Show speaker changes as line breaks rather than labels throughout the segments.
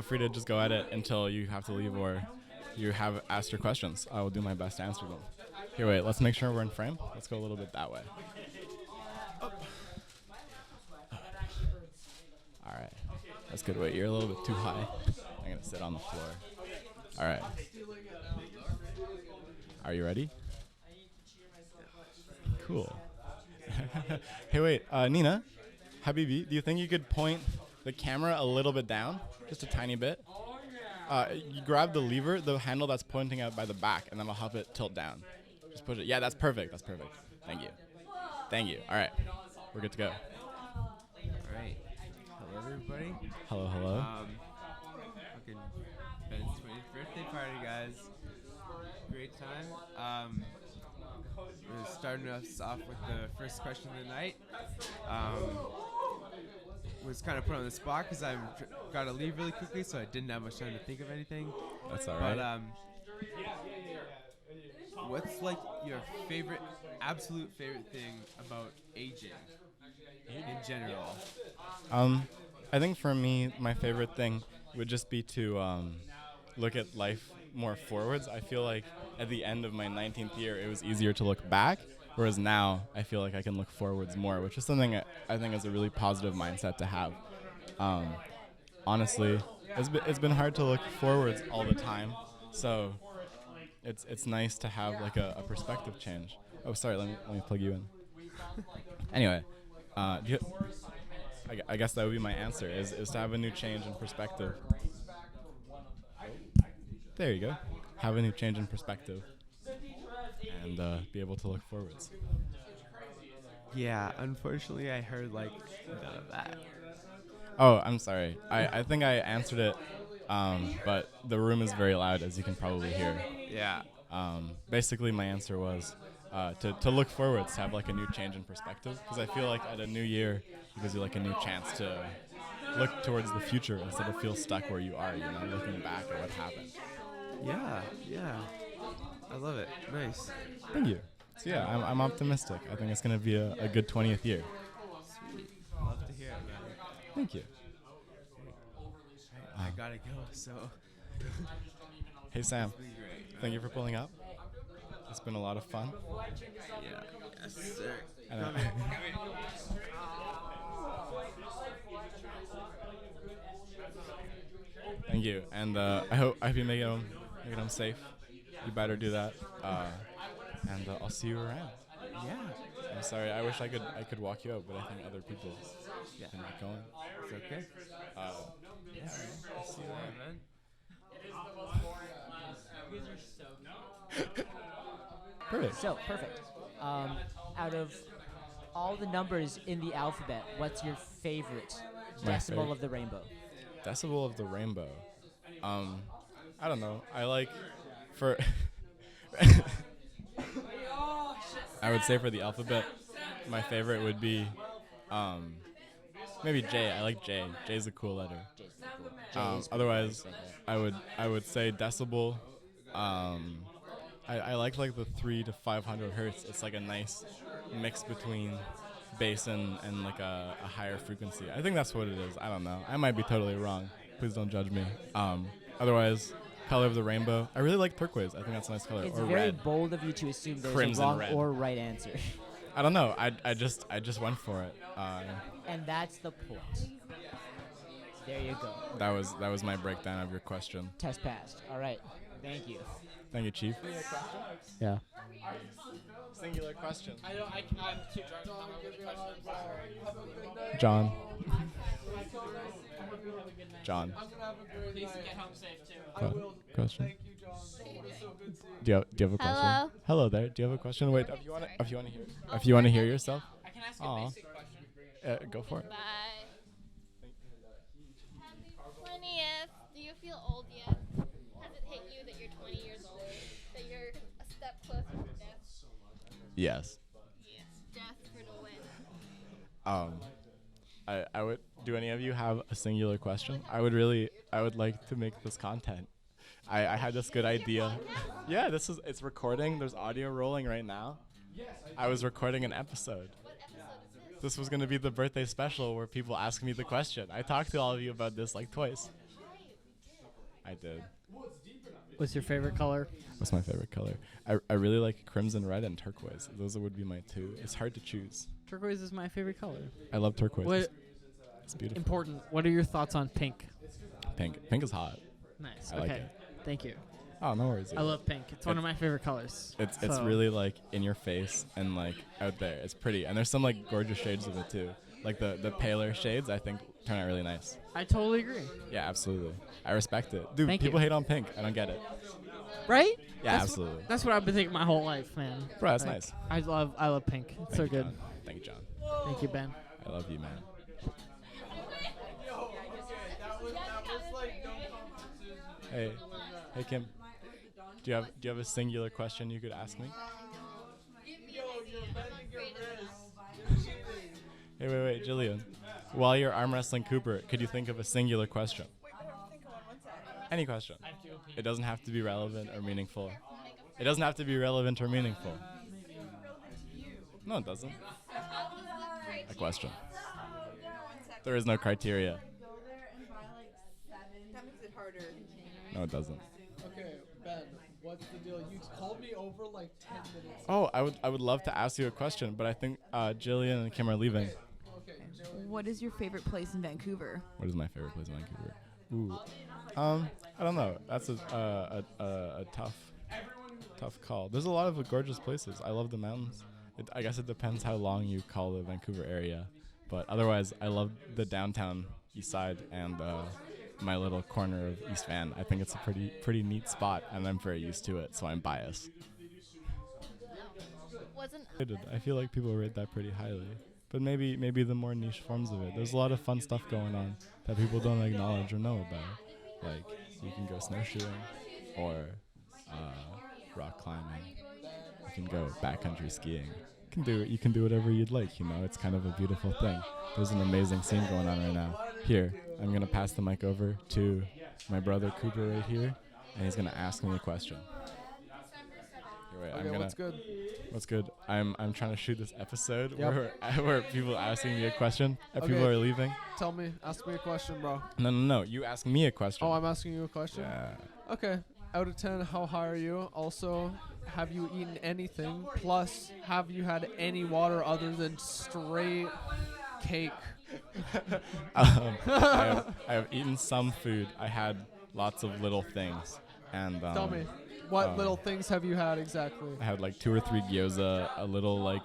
free to just go at it until you have to leave or you have asked your questions. I will do my best to answer them. Here, wait, let's make sure we're in frame. Let's go a little bit that way. Oh. All right, that's good. Wait, you're a little bit too high. I'm gonna sit on the floor. All right. Are you ready? Cool. Hey, wait, Nina, Habibi, do you think you could point the camera a little bit down, just a tiny bit? You grab the lever, the handle that's pointing out by the back, and then I'll help it tilt down. Just push it. Yeah, that's perfect. That's perfect. Thank you. Thank you. All right, we're good to go.
All right. Hello, everybody.
Hello, hello.
Fucking Ben's 20th birthday party, guys. Great time. We're starting us off with the first question of the night. Was kind of put on the spot because I got to leave really quickly, so I didn't have much time to think of anything.
That's all right.
But what's like your absolute favorite thing about aging in general?
I think for me, my favorite thing would just be to look at life more forwards. I feel like at the end of my 19th year, it was easier to look back, whereas now I feel like I can look forwards more, which is something I think is a really positive mindset to have. Honestly, it's been hard to look forwards all the time, so it's nice to have like a perspective change. Oh, sorry, let me plug you in. Anyway, I guess that would be my answer, is to have a new change in perspective. There you go. Have a new change in perspective and be able to look forwards.
Yeah, unfortunately, I heard like none of that.
Oh, I'm sorry. I think I answered it, but the room is very loud, as you can probably hear.
Yeah.
Basically, my answer was to look forwards, to have like a new change in perspective, because I feel like at a new year, it gives you like a new chance to look towards the future instead of feel stuck where you are, looking back at what happened.
Yeah. I love it. Nice.
Thank you. So yeah, I'm optimistic. I think it's going to be a good 20th year.
Sweet. Love to hear it, man.
Thank you.
I gotta go, so.
Hey, Sam.
It's been great.
Thank you for pulling up. It's been a lot of fun.
Yeah. Yes, sir.
And, thank you. And I hope you make it home safe. You better do that. And I'll see you around.
Yeah.
I'm sorry. I wish I could walk you out, but I think other people can get going.
It's okay.
Yeah.
I'll see you later, man.
Perfect.
Perfect. Out of all the numbers in the alphabet, what's your favorite decimal of the rainbow?
Decibel of the rainbow. I don't know. I like for. I would say for the alphabet, my favorite would be, maybe J. I like J. J's a cool letter. Otherwise, I would say decibel. I like the 300 to 500 hertz. It's like a nice mix between bass and like a higher frequency. I think that's what it is. I don't know. I might be totally wrong. Please don't judge me. Otherwise, color of the rainbow. I really like turquoise. I think that's a nice color.
It's
or
very
red.
bold of you to assume there's
Crimson
a wrong
red.
or right answer.
I don't know. I just went for it.
And that's the point. There you go.
That was my breakdown of your question.
Test passed. All right. Thank you.
Thank you, Chief.
Yeah.
Singular question.
I'm too drunk to come up with a question.
John. John.
Please get home safe too.
Question. Do you have a question?
Hello.
Hello there. Do you have a question? Wait, if you want to hear yourself,
I can ask a basic question.
go for it.
Bye. Happy 20th. Do you feel old yet? Has it hit you that you're 20 years old? That you're a step closer to death?
Yes.
Yes. Death for the win.
I would. Do any of you have a singular question? I would like to make this content. I had this good idea. Yeah, it's recording. There's audio rolling right now. I was recording an episode.
What episode is this?
This was going to be the birthday special where people ask me the question. I talked to all of you about this like twice. I did.
What's your favorite color?
What's my favorite color? I really like crimson red and turquoise. Those would be my two. It's hard to choose.
Turquoise is my favorite color.
I love turquoise.
What
It's beautiful.
important? What are your thoughts on pink?
Pink. Pink is hot.
Nice.
I
Okay.
like it.
Thank you.
Oh, no worries.
I love pink. It's one of my favorite colors.
It's
So-
really like in your face and like out there. It's pretty. And there's some like gorgeous shades of it too. Like the paler shades I think turn out really nice.
I totally agree.
Yeah, absolutely. I respect it. Dude,
Thank
people
you.
hate on pink. I don't get it.
Right?
Yeah,
That's
absolutely.
That's what I've been thinking my whole life, man.
Bro, that's
Like,
nice.
I love pink. It's so
Thank you,
good.
John. Thank you, John.
Thank you, Ben.
I love you, man. Hey, hey Kim. Do you have a singular question you could ask me? Hey, wait, Jillian. While you're arm wrestling Cooper, could you think of a singular question? Any question. It doesn't have to be relevant or meaningful. It doesn't have to be relevant or meaningful. No, it doesn't. A question. There is no criteria.
That makes it harder.
No, it doesn't.
Okay, Ben, what's the deal? You called me over like 10 minutes.
Oh, I would love to ask you a question, but I think Jillian and Kim are leaving.
Okay,
What is your favorite place in Vancouver?
What is my favorite place in Vancouver? Ooh, I don't know. That's a tough call. There's a lot of gorgeous places. I love the mountains. I guess it depends how long you call the Vancouver area, but otherwise, I love the downtown east side and my little corner of East Van. I think it's a pretty neat spot, and I'm very used to it, so I'm biased.
Wasn't
I feel like people rate that pretty highly, but maybe the more niche forms of it. There's a lot of fun stuff going on that people don't acknowledge or know about. Like you can go snowshoeing, or rock climbing. You can go backcountry skiing. You can do whatever you'd like. You know, it's kind of a beautiful thing. There's an amazing scene going on right now. Here, I'm gonna pass the mic over to my brother Cooper right here, and he's gonna ask me a question. Here, wait,
okay, what's good?
What's good? I'm trying to shoot this episode
Yep.
where people are asking me a question and
Okay.
people are leaving.
Tell me, ask me a question, bro.
No. You ask me a question.
Oh, I'm asking you a question?
Yeah.
Okay, out of 10, how high are you? Also, have you eaten anything? Plus, have you had any water other than straight cake?
I have eaten some food. I had lots of little things, and
Tell me, what little things have you had exactly?
I had like 2 or 3 gyoza, a little like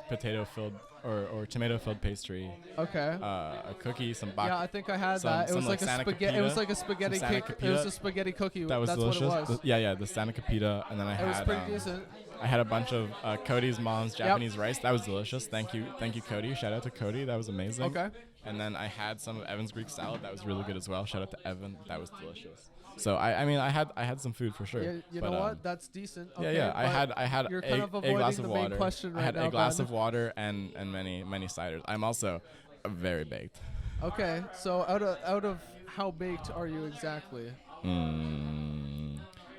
potato-filled or tomato-filled pastry,
Okay.
a cookie, some
Yeah, I think I had
some-
that. It
some,
was like a
Santa
spaghetti. It was
Capita,
like a spaghetti
Santa
cake. It was
Capita.
a spaghetti cookie.
That was
That's
delicious.
what it was.
The Santa Capita, and then I
It
had
was pretty decent.
I had a bunch of Cody's mom's Japanese rice. That was delicious. Thank you, Cody. Shout out to Cody. That was amazing.
Okay.
And then I had some of Evan's Greek salad. That was really good as well. Shout out to Evan. That was delicious. So I mean I had some food for sure.
Yeah, you
but,
know what? That's decent.
Yeah,
Okay,
yeah.
but
I had
you're
a,
kind of
a
avoiding
glass
the
of
main
water.
question
I
right
had
now,
a glass
Ben.
of water and many ciders. I'm also very baked.
Okay, so out of how baked are you exactly?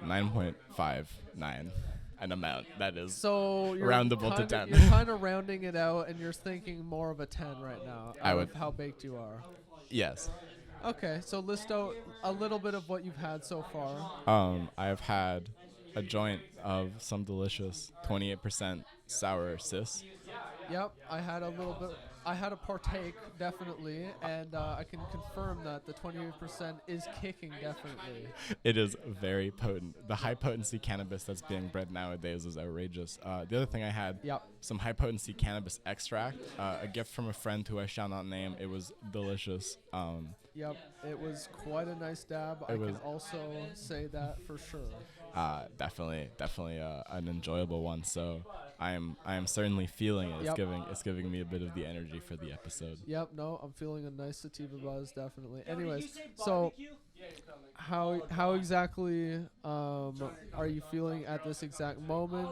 9.59, an amount that is.
So you're
Roundable to
kinda,
10.
You're kind of rounding it out, and you're thinking more of a 10 right now.
I
out
would-
of how baked you are.
Yes.
Okay, so list out a little bit of what you've had so far.
I have had a joint of some delicious 28% sour cis.
Yep, I had a little bit. I had a partake definitely, and I can confirm that the 28% is kicking definitely.
It is very potent. The high potency cannabis that's being bred nowadays is outrageous. The other thing I had,
Yep.
some high potency cannabis extract, a gift from a friend who I shall not name. It was delicious.
Yep, it was quite a nice dab. I
It
can
was-
also say that for sure.
Definitely an enjoyable one. So I am certainly feeling it.
Yep.
It's giving me a bit of the energy for the episode.
Yep, no, I'm feeling a nice sativa buzz, definitely. Anyways, so how exactly are you feeling at this exact moment?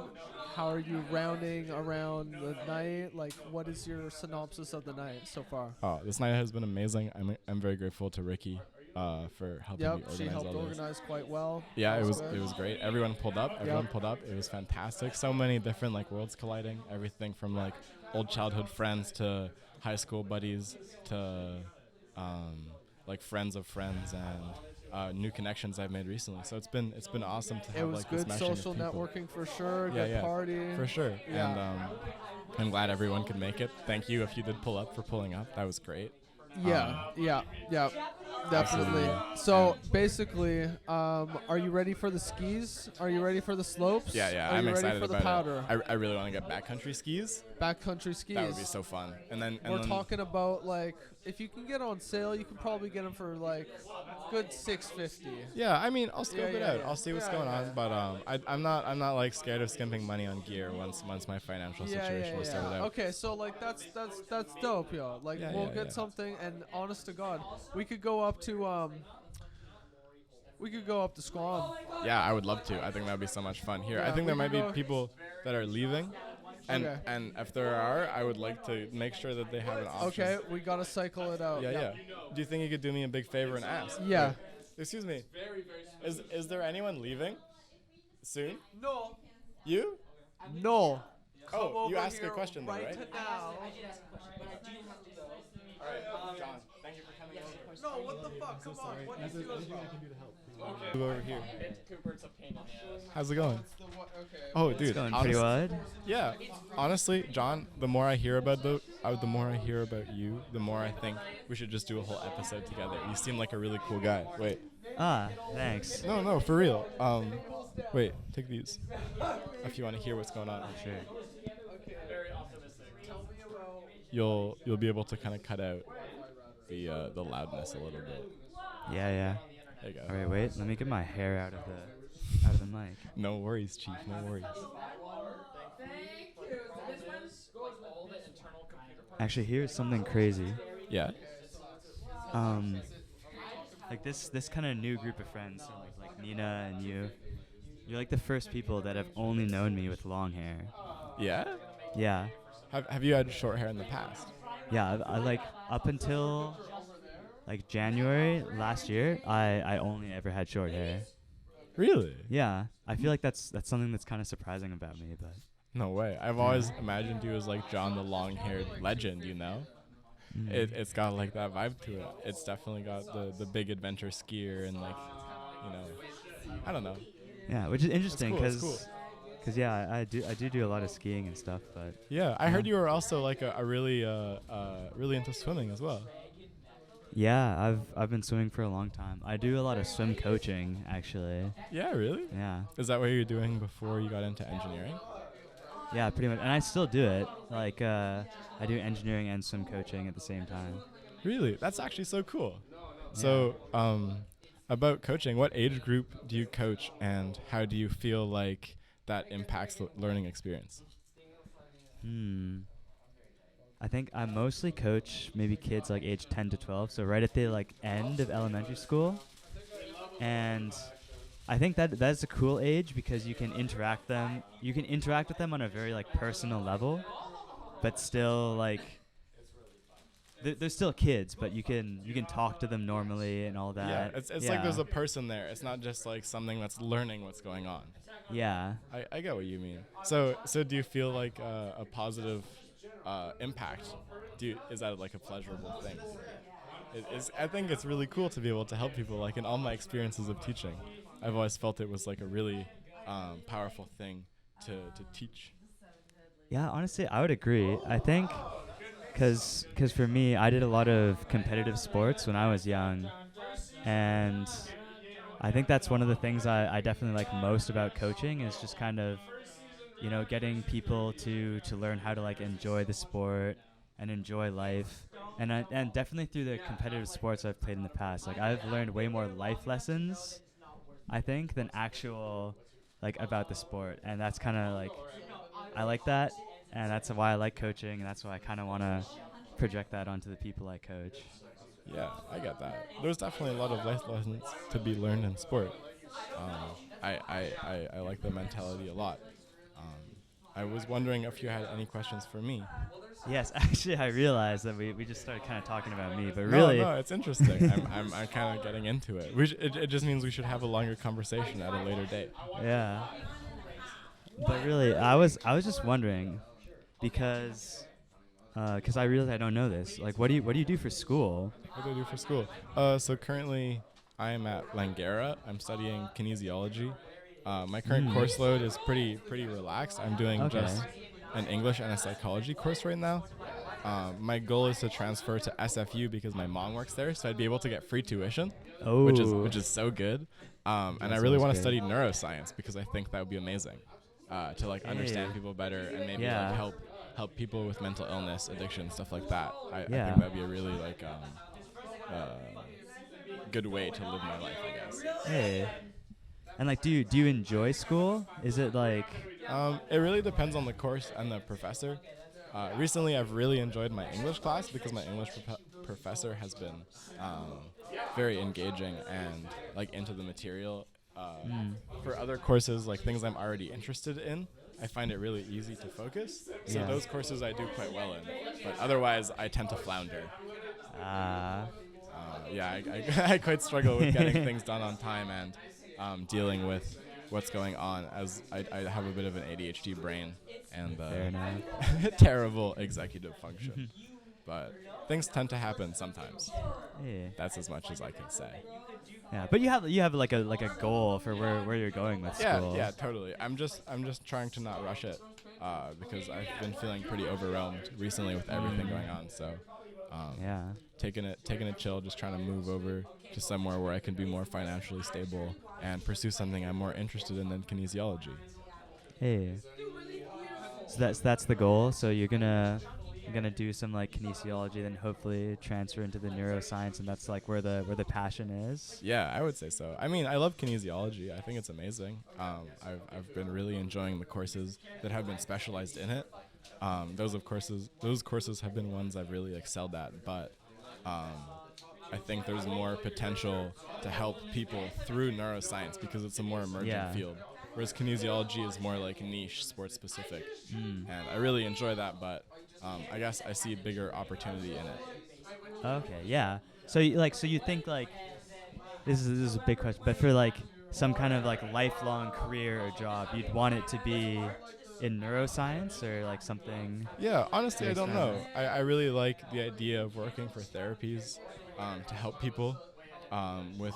How are you rounding around the night? Like, what is your synopsis of the night so far?
Oh, this night has been amazing. I'm very grateful to Ricki for helping me
Yep,
organize
she helped
all this.
organize quite well.
Yeah,
That
it was
good.
great. Everyone pulled up. It was fantastic. So many different like worlds colliding. Everything from like old childhood friends to high school buddies to like friends of friends and new connections I've made recently. So it's been awesome to
It
have
was
like this
good
meshing of
social
people.
networking for sure.
Yeah,
Good
yeah,
party.
for sure.
Yeah.
And I'm glad everyone could make it. Thank you if you did pull up for pulling up. That was great.
Yeah, yeah, definitely.
Absolutely.
So basically, are you ready for the skis? Are you ready for the slopes?
Yeah.
Are
I'm
you
excited
ready for the
about
powder?
it. I really want to get backcountry skis.
Backcountry skis.
That would be so fun. And then
We're talking about like if you can get on sale, you can probably get them for like good $650.
Yeah, I mean, I'll scope it
yeah,
out.
yeah.
I'll see what's
Yeah,
going
yeah.
on. But I'm not like scared of skimping money on gear once my financial situation is sorted out.
Okay, so like that's dope, yo. Like
Yeah,
we'll
yeah,
get
yeah.
something, and honest to God, we could go up to Squam.
Yeah, I would love to. I think that would be so much fun. Here, I
Yeah,
think
we
there might
could
be
go-
people that are leaving. And
Okay.
and if there are, I would like to make sure that they have an option.
Okay, we gotta cycle it out.
Yeah. Do you think you could do me a big favor and ask?
Yeah.
Wait, excuse me. Is there anyone leaving soon?
No.
You?
No.
Oh, you asked a question though, right?
now.
All right, John. Thank you for coming over.
No, what the fuck? Come on. What is
Move over here.
Cooper, it's a pain in the ass.
How's it going?
Okay.
Oh, dude.
Going pretty
honest-
wide.
Yeah, honestly, John, the more I hear about you, the more I think we should just do a whole episode together. You seem like a really cool guy. Wait,
Ah, thanks.
no, for real. Wait, take these. If you want to hear what's going on,
Sure.
Very optimistic.
you'll be able to kind of cut out the loudness a little bit.
Yeah.
There you go.
All right, wait. Let me get my hair out of the mic.
No worries, Chief. No worries.
Actually, here's something crazy.
Yeah.
Like this kind of new group of friends, so like Nina and you. You're like the first people that have only known me with long hair.
Yeah.
Yeah.
Have you had short hair in the past?
Yeah, I like up until like January last year, I only ever had short hair.
Really?
Yeah, I feel like that's something that's kind of surprising about me, but
No way. I've always imagined you as like John the long-haired legend, you know? It's got like that vibe to it. It's definitely got the big adventure skier and like, you know, I don't know.
yeah, which is interesting
cool, it's
because
cool.
yeah, I do a lot of skiing and stuff, but
Yeah, I heard you were also like a really really into swimming as well.
yeah, I've been swimming for a long time. I do a lot of swim coaching actually.
Yeah, really?
Yeah.
Is that what you were doing before you got into engineering?
Yeah, pretty much. And I still do it. Like I do engineering and swim coaching at the same time.
Really? That's actually so cool. So, about coaching, what age group do you coach and how do you feel like that impacts the learning experience?
I think I mostly coach maybe kids like age 10 to 12, so right at the like end of elementary school. And I think that's a cool age because you can interact with them on a very like personal level, but still like they're still kids, but you can talk to them normally and all that.
Yeah, it's like there's a person there. It's not just like something that's learning what's going on.
yeah.
I get what you mean. So do you feel like a positive impact? Is that like a pleasurable thing? I think it's really cool to be able to help people. Like in all my experiences of teaching, I've always felt it was like a really powerful thing to teach.
Yeah, honestly, I would agree. I think because for me, I did a lot of competitive sports when I was young, and I think that's one of the things I definitely like most about coaching is just kind of, you know, getting people to learn how to like enjoy the sport and enjoy life, and definitely through the competitive sports I've played in the past, like I've learned way more life lessons, I think, than actual like about the sport, and that's kind of like I like that. And that's why I like coaching, and that's why I kind of want to project that onto the people I coach.
Yeah, I get that. There's definitely a lot of life lessons to be learned in sport. I like the mentality a lot. I was wondering if you had any questions for me.
Yes, actually, I realized that we just started kind of talking about me, but really,
No, it's interesting. I'm kind of getting into it. It just means we should have a longer conversation at a later date.
yeah. But really, I was just wondering, because I realized I don't know this. Like, what do you do for school?
What do I do for school? So currently, I am at Langara. I'm studying kinesiology. My current course load is pretty relaxed. I'm doing just an English and a psychology course right now. My goal is to transfer to SFU because my mom works there, so I'd be able to get free tuition, which is so good. And I really want to study neuroscience because I think that would be amazing to like understand people better and maybe like help people with mental illness, addiction, stuff like that. I think that'd be a really like good way to live my life, I guess.
Hey. And like, do you enjoy school? Is it like?
It really depends on the course and the professor. Recently, I've really enjoyed my English class because my English professor has been very engaging and like into the material. For other courses, like things I'm already interested in, I find it really easy to focus. So those courses I do quite well in. But otherwise, I tend to flounder. I quite struggle with getting things done on time and dealing with what's going on, as I have a bit of an ADHD brain and terrible executive function. But things tend to happen sometimes.
Yeah.
That's as much as I can say.
Yeah, but you have like a goal for where you're going with school.
Yeah, totally. I'm just trying to not rush it because I've been feeling pretty overwhelmed recently with everything going on. So taking it chill, just trying to move over to somewhere where I can be more financially stable and pursue something I'm more interested in than kinesiology.
Hey. So that's the goal. So you're gonna do some like kinesiology, then hopefully transfer into the neuroscience, and that's like where the passion is.
Yeah, I would say so. I mean, I love kinesiology. I think it's amazing. I've been really enjoying the courses that have been specialized in it. Those courses have been ones I've really excelled at, but I think there's more potential to help people through neuroscience because it's a more emergent field. Whereas kinesiology is more like niche, sports specific. And I really enjoy that, but I guess I see a bigger opportunity in it.
Okay, yeah. So you think like this is a big question, but for like some kind of like lifelong career or job, you'd want it to be in neuroscience or like something?
Yeah, honestly, I don't know. I really like the idea of working for therapies to help people with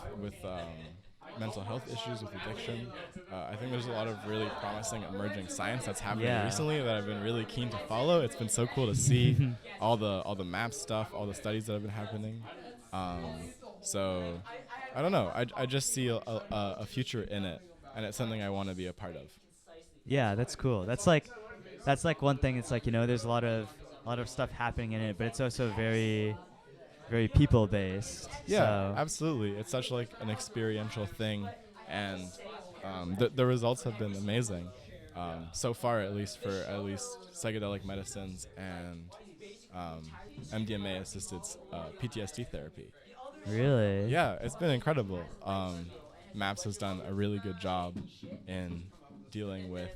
mental health issues, with addiction. I think there's a lot of really promising emerging science that's happening recently that I've been really keen to follow. It's been so cool to see all the map stuff, all the studies that have been happening. So I don't know. I just see a future in it, and it's something I want to be a part of.
Yeah, that's cool. That's like one thing. It's like, there's a lot of stuff happening in it, but it's also very, very people based.
Yeah, absolutely. It's such like an experiential thing, and the results have been amazing so far, at least for psychedelic medicines and MDMA assisted PTSD therapy.
Really?
Yeah, it's been incredible. MAPS has done a really good job in but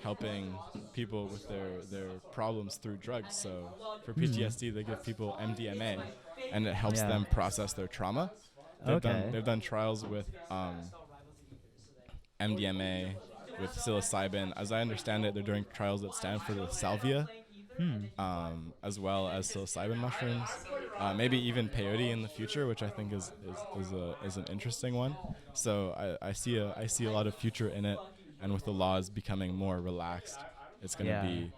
helping people with their problems through drugs. So for PTSD, they give people MDMA, and it helps them process their trauma. They've done trials with MDMA, with psilocybin. As I understand it, they're doing trials at Stanford with salvia, as well as psilocybin mushrooms. Maybe even peyote in the future, which I think is an interesting one. So I see a lot of future in it, and with the laws becoming more relaxed, it's going to be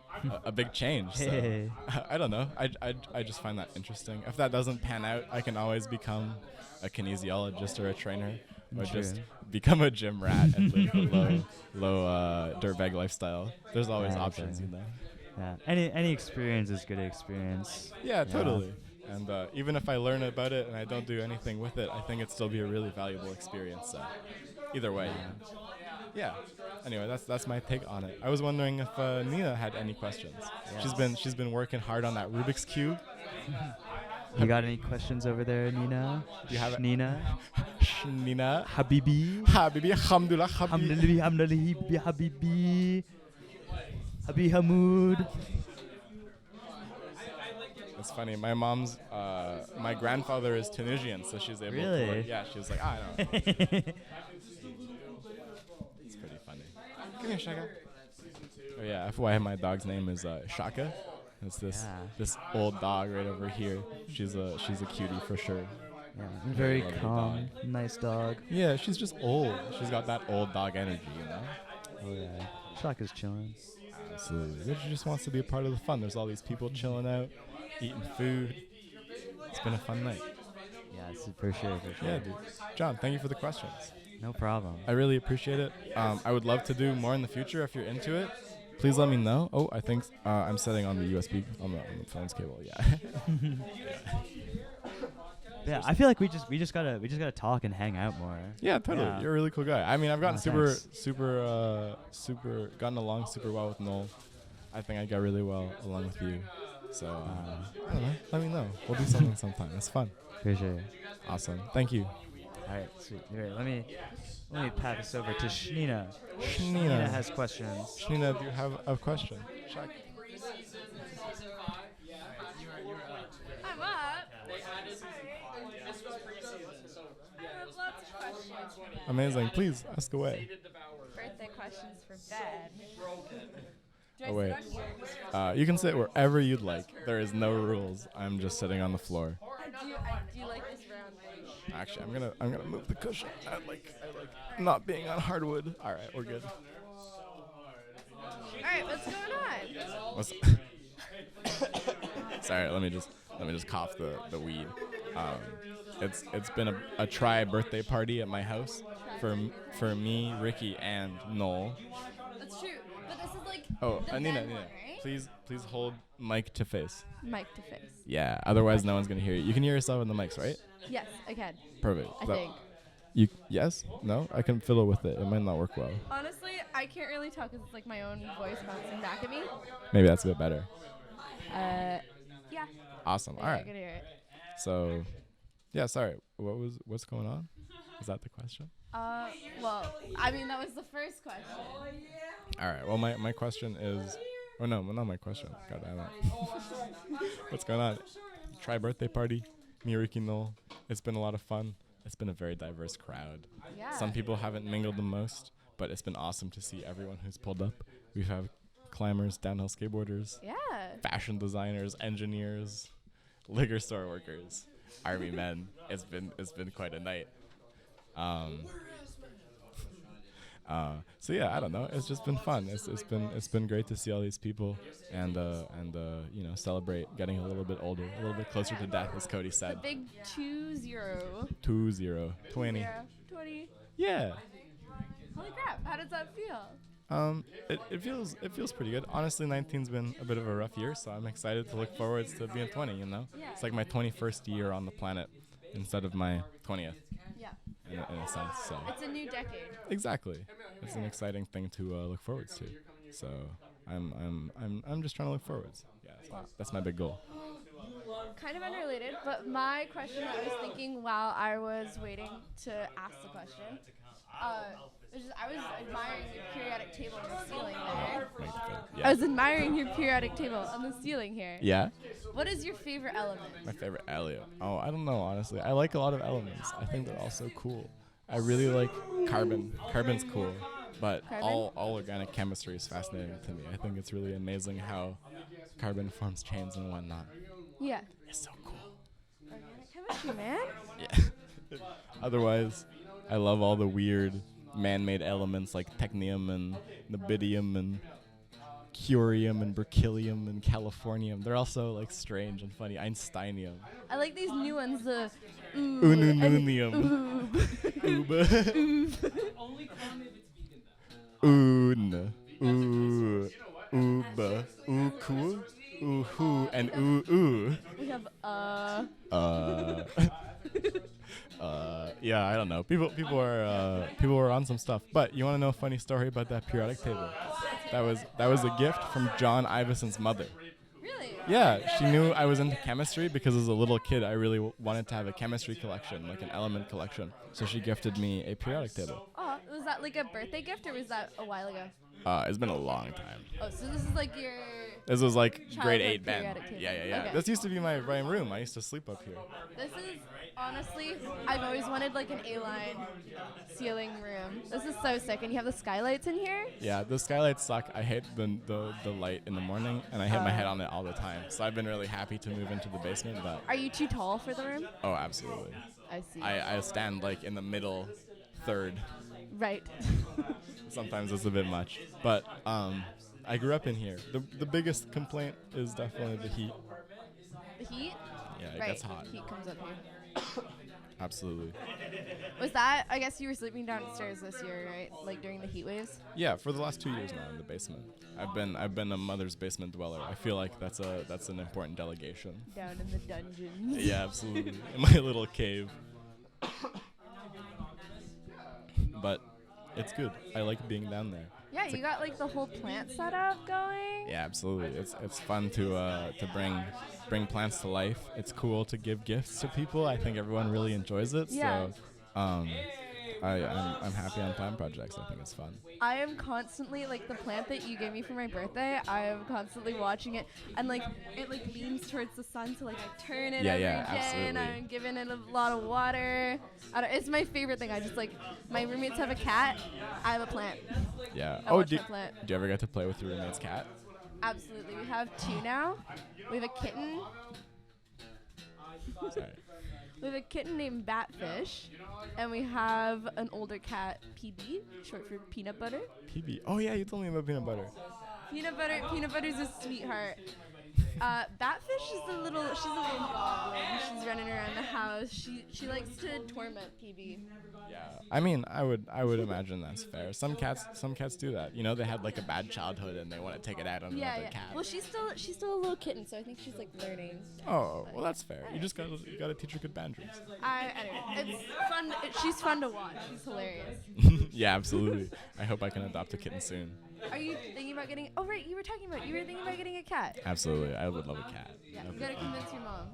a big change. So I don't know. I just find that interesting. If that doesn't pan out, I can always become a kinesiologist or a trainer, or just become a gym rat and live a low dirtbag lifestyle. There's always options,
Yeah. Any experience is good experience.
Yeah, totally. And even if I learn about it and I don't do anything with it, I think it'd still be a really valuable experience. So either way, yeah. Anyway, that's my take on it. I was wondering if Nina had any questions. Yeah. She's been working hard on that Rubik's Cube.
You got any questions over there, Nina?
Do you have
Nina?
Nina?
Habibi?
Alhamdulillah,
Habibi. Habi Hamoud.
It's funny. My mom's, my grandfather is Tunisian, so she's able to. Like, yeah, she was like, I don't know. It's pretty funny. Come here, Shaka. Oh yeah, FYI, my dog's name is Shaka. It's this old dog right over here. She's a cutie for sure.
Yeah, very
Lovely
calm, nice dog.
Yeah, she's just old. She's got that old dog energy, you know?
Oh yeah, Shock is chilling.
Absolutely. She just wants to be a part of the fun. There's all these people chilling out, eating food. It's been a fun night.
Yeah, for sure, for sure.
Yeah, dude. John, thank you for the questions.
No problem.
I really appreciate it. I would love to do more in the future if you're into it. Please let me know. Oh, I think I'm setting on the USB on the phone's cable. Yeah.
Yeah, I feel like we just gotta talk and hang out more.
Yeah, totally.
Yeah.
You're a really cool guy. I mean, I've gotten
thanks.
gotten along super well with Noel. I think I got really well along with you. So I don't know. Let me know. We'll do something sometime. It's fun.
For sure.
Awesome. Thank you.
All right, sweet. Here, let me pass this over to Shnina.
Shnina
has questions.
Shnina, do you have a question? Check.
I'm up. I have lots of questions.
Amazing. Please ask away.
Birthday questions for Ben.
Oh wait. You can sit wherever you'd like. There is no rules. I'm just sitting on the floor.
Do you like this round?
Actually, I'm gonna move the cushion. I like not being on hardwood. All right, we're good.
All right, what's going on?
Sorry, let me just cough the weed. It's been a try birthday party at my house for me, Ricki, and Noel.
That's true, but this is like
Oh,
the
Nina,
Ben
Nina,
one, right?
please hold mic to face.
Mic to face.
Yeah, otherwise no one's gonna hear you. You can hear yourself in the mics, right?
Yes, I can.
Perfect.
I think.
You yes? No? I can fiddle with it. It might not work well.
Honestly, I can't really tell because it's like my own voice bouncing back at me.
Maybe that's a bit better.
Yeah.
Awesome.
Yeah,
All
I
right.
can hear it.
So, yeah. Sorry. What's going on? Is that the question?
Well, I mean that was the first question.
All right. Well, my question is, oh no, not my question. God damn it. What's going on? Try birthday party. Me, Ricki, Noel. It's been a lot of fun. It's been a very diverse crowd.
Yeah.
Some people haven't mingled the most, but it's been awesome to see everyone who's pulled up. We have climbers, downhill skateboarders,
Yeah.
fashion designers, engineers, liquor store workers, army men. It's been quite a night. So yeah, I don't know. It's just been fun. It's been great to see all these people and celebrate getting a little bit older, a little bit closer to death, as Cody
The
said.
big 2-0.
20.
20. 20.
Yeah.
Holy crap! How does that feel?
It feels pretty good. Honestly, 19's been a bit of a rough year, so I'm excited to look forward to being 20. You know,
Yeah.
it's like my 21st year on the planet instead of my 20th
Yeah.
in a sense. So
It's a new decade.
exactly, it's an exciting thing to look forwards to. So I'm just trying to look forwards. Yeah, that's my big goal.
Kind of unrelated, but my question that I was thinking while I was waiting to ask the question, was just, I was admiring your periodic table on the ceiling there.
Yeah.
I was admiring your periodic table on the ceiling here.
Yeah.
What is your favorite element?
My favorite element. Oh, I don't know, honestly. I like a lot of elements. I think they're all so cool. I really like carbon. Carbon's cool. But
Carbon?
all organic chemistry is fascinating to me. I think it's really amazing how carbon forms chains and whatnot.
Yeah.
It's so cool.
Organic chemistry, man.
Yeah. Otherwise, I love all the weird man-made elements like technium and niobium and curium and berkelium and californium. They're also like strange and funny. Einsteinium.
I like these new ones, the
Unununium. Uba. Un. Uba. Uku. Uhu. And oo.
We have
Yeah, I don't know. People are on some stuff. But you want to know a funny story about that periodic table? That was a gift from John Iveson's mother.
Really?
Yeah, she knew I was into chemistry because as a little kid I really wanted to have a chemistry collection, like an element collection. So she gifted me a periodic table.
Oh, was that like a birthday gift or was that a while ago?
It's been a long time.
Oh, so this is like your
This was like grade
Childhood
8 Ben.
periodic table.
Yeah.
Okay.
This used to be my room. I used to sleep up here.
This is honestly, I've always wanted like an A-line ceiling room. This is so sick, and you have the skylights in here.
Yeah, the skylights suck. I hate the light in the morning, and I hit my head on it all the time. So I've been really happy to move into the basement. But
Are you too tall for the room?
oh, absolutely.
I see.
I stand like in the middle third.
Right.
Sometimes it's a bit much, but I grew up in here. The biggest complaint is definitely the heat.
The heat?
Yeah, it
Right.
gets hot.
Heat comes up here.
Absolutely.
Was that? I guess you were sleeping downstairs this year, right? Like during the heat waves.
Yeah, for the last 2 years now in the basement. I've been a mother's basement dweller. I feel like that's an important delegation.
Down in the dungeons.
Yeah, absolutely. In my little cave. But it's good. I like being down there.
Yeah, you got like the whole plant setup going.
Yeah, absolutely. It's fun to bring plants to life. It's cool to give gifts to people. I think everyone really enjoys it.
Yeah.
So, I'm happy on plant projects. I think it's fun.
I am constantly like the plant that you gave me for my birthday. I am constantly watching it, and like it like leans towards the sun, so like I turn it every day, and
absolutely.
I'm giving it a lot of water. It's my favorite thing. I just like my roommates have a cat. I have a plant.
Yeah.
I watch
do
my plant.
you ever get to play with your roommate's cat?
Absolutely. We have 2 now. We have a kitten.
Sorry.
We have a kitten named Batfish, and we have an older cat, PB, short for peanut butter.
PB. Oh yeah, you told me about peanut butter.
Peanut butter's a sweetheart. Batfish is a little goblin. She's running around the house. She likes to torment PB.
Yeah. I mean, I would imagine that's fair. Some cats do that. You know, they had like a bad childhood and they want to take it out on another cat.
Well, she's still a little kitten, so I think she's like learning.
Oh, well that's fair. You just gotta teach her good boundaries.
Anyway, it's fun. She's fun to watch. She's hilarious.
Yeah, absolutely. I hope I can adopt a kitten soon.
Are you thinking about getting? Oh right, you were thinking about getting a cat.
Absolutely, I would love a cat.
Yeah, you gotta convince your mom.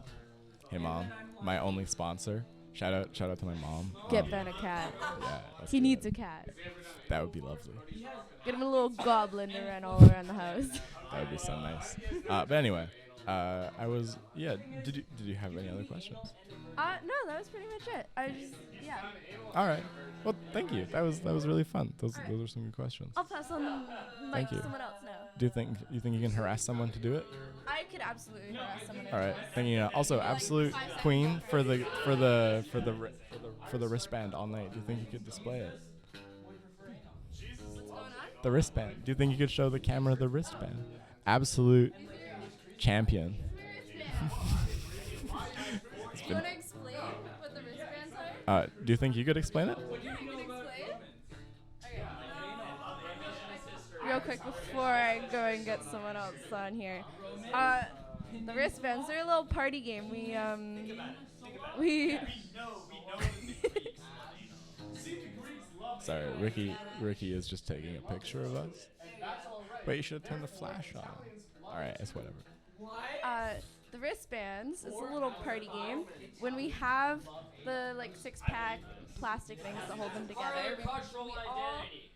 Hey mom, my only sponsor. Shout out to my mom.
Get Ben a cat.
Yeah,
He needs a cat.
that would be lovely.
Get him a little goblin to run all around the house.
That would be so nice. But anyway, Did you have any other questions?
No, that was pretty much it. Yeah.
All right. Well, thank you. That was really fun. Those are some good questions.
I'll pass on the mic to someone else now.
Do you think you can harass someone to do it?
I could absolutely harass someone.
All right. Thank you. Also, absolute queen for the wristband all night. Do you think you could display it?
What's going on?
The wristband. Do you think you could show the camera the wristband? Absolute champion.
Do you want to explain what the wristbands are?
Do you think you could explain it?
You can explain? Okay. Real quick before I go and get someone else on here. The wristbands, they're a little party game. We
Sorry, Ricki is just taking a picture of us. But you should have turned the flash on. All right, it's whatever.
The wristbands is a little party game. When we have the 6-pack plastic things to hold them together,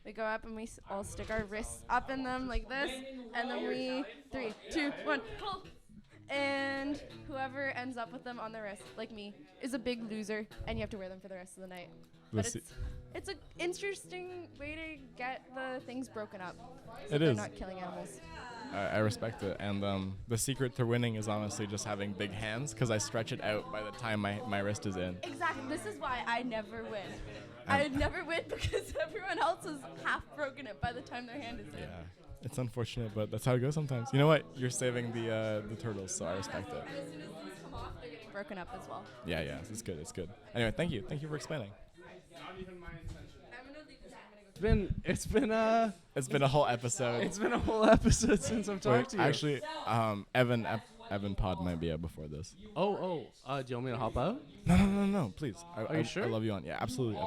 we go up and we all stick our wrists up in them like this, and then we 3, 2, 1, pull. And whoever ends up with them on their wrist, like me, is a big loser, and you have to wear them for the rest of the night. But it's an interesting way to get the things broken up. So
It is.
Not killing animals.
I respect it. And the secret to winning is honestly just having big hands, because I stretch it out by the time my wrist is in.
Exactly. This is why I never win. I never win because everyone else has half broken it by the time their hand is in.
Yeah, it's unfortunate, but that's how it goes sometimes. You know what? You're saving the turtles, so I respect it.
And as soon as these come off, they're getting broken up as well.
Yeah, it's good. It's good. Anyway, thank you for explaining.
It's been
a whole episode.
It's been a whole episode since I've talked to you.
Actually, Evan Pod might be out before this.
Do you want me to hop out?
No, please.
Are you sure?
I love you on. Yeah, absolutely.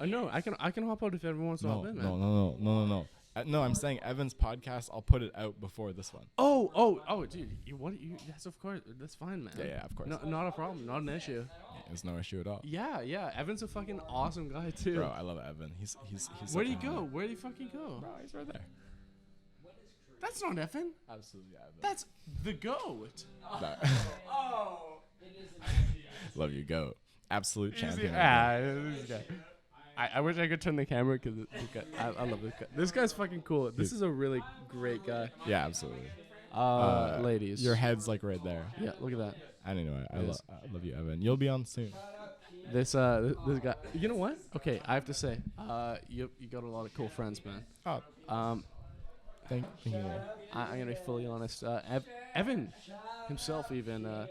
No, I can hop out if everyone wants to hop in, man.
No. No, I'm saying Evan's podcast. I'll put it out before this one.
Dude, yes, of course, that's fine, man.
Yeah, of course.
No, not a problem, not an issue.
There's no issue at all.
Yeah. Evan's a fucking awesome guy too.
Bro, I love Evan. He's.
Where do you go? Where do you fucking go?
Bro, he's right there.
That's not Evan.
Absolutely, Evan.
That's the goat.
Love you, goat. Absolute champion.
This guy. I wish I could turn the camera because I love this guy. This guy's fucking cool. This is a really great guy.
Yeah, absolutely.
Ladies.
Your head's like right there.
Yeah, look at that.
Anyway, I love you, Evan. You'll be on soon.
This guy. You know what? Okay, I have to say, you got a lot of cool friends, man.
Oh, thank you. Man.
I'm gonna be fully honest. Evan himself, even,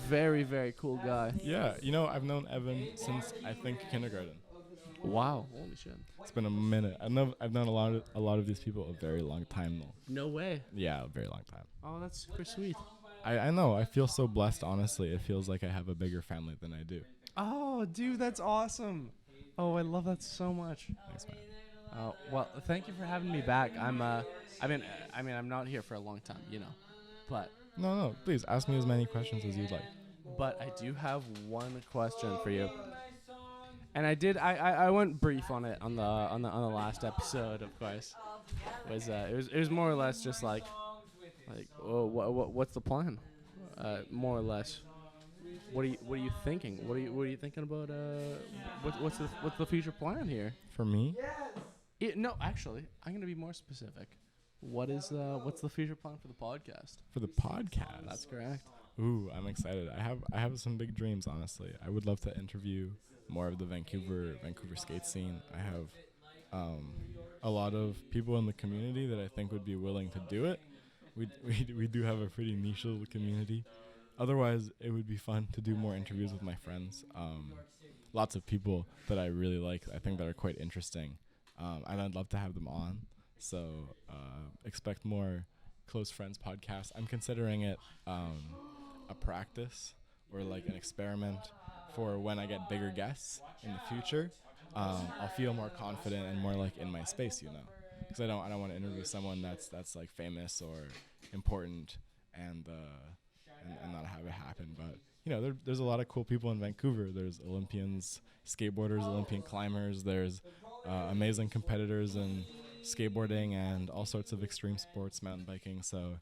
very very cool guy.
Yeah, I've known Evan since I think kindergarten.
Wow, holy shit.
It's been a minute. I've known a lot of these people a very long time though.
No way.
Yeah, a very long time.
Oh, that's super sweet.
I know. I feel so blessed. Honestly, it feels like I have a bigger family than I do.
Oh, dude, that's awesome. Oh, I love that so much.
Thanks, man.
Well, thank you for having me back. I'm I'm not here for a long time, but
No. Please ask me as many questions as you'd like.
But I do have one question for you. And I went brief on it on the last episode, of course. It was more or less just like what's the plan? More or less. What are you thinking? What are you thinking about? What's the future plan here?
For me?
No, actually, I'm gonna be more specific. What's the future plan for the podcast?
For the podcast?
That's correct.
Ooh, I'm excited. I have some big dreams. Honestly, I would love to interview more of the Vancouver skate scene. I have a lot of people in the community that I think would be willing to do it. We do have a pretty niche little community. Otherwise, it would be fun to do more interviews with my friends. Lots of people that I really like, I think that are quite interesting. And I'd love to have them on. So expect more Close Friends podcasts. I'm considering it a practice or like an experiment for when I get bigger guests in the future. I'll feel more confident and more like in my space, because I don't want to interview someone that's like famous or important and not have it happen. But there's a lot of cool people in Vancouver. There's Olympians, skateboarders, Olympian climbers. There's amazing competitors in skateboarding and all sorts of extreme sports, mountain biking. So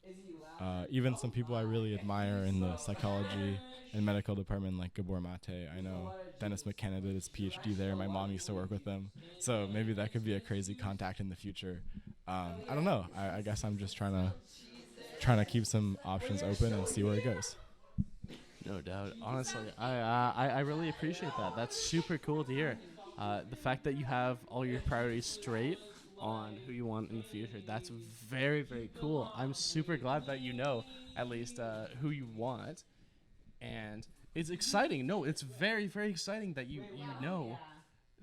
even some people I really admire in the psychology and medical department, like Gabor Mate. I know Dennis McKenna did his PhD there. My mom used to work with him. So maybe that could be a crazy contact in the future. I don't know. I guess I'm just trying to keep some options open and see where it goes.
No doubt. Honestly, I really appreciate that. That's super cool to hear. The fact that you have all your priorities straight on who you want in the future, that's very, very cool. I'm super glad that you know at least who you want. And it's exciting. No, it's very, very exciting that you know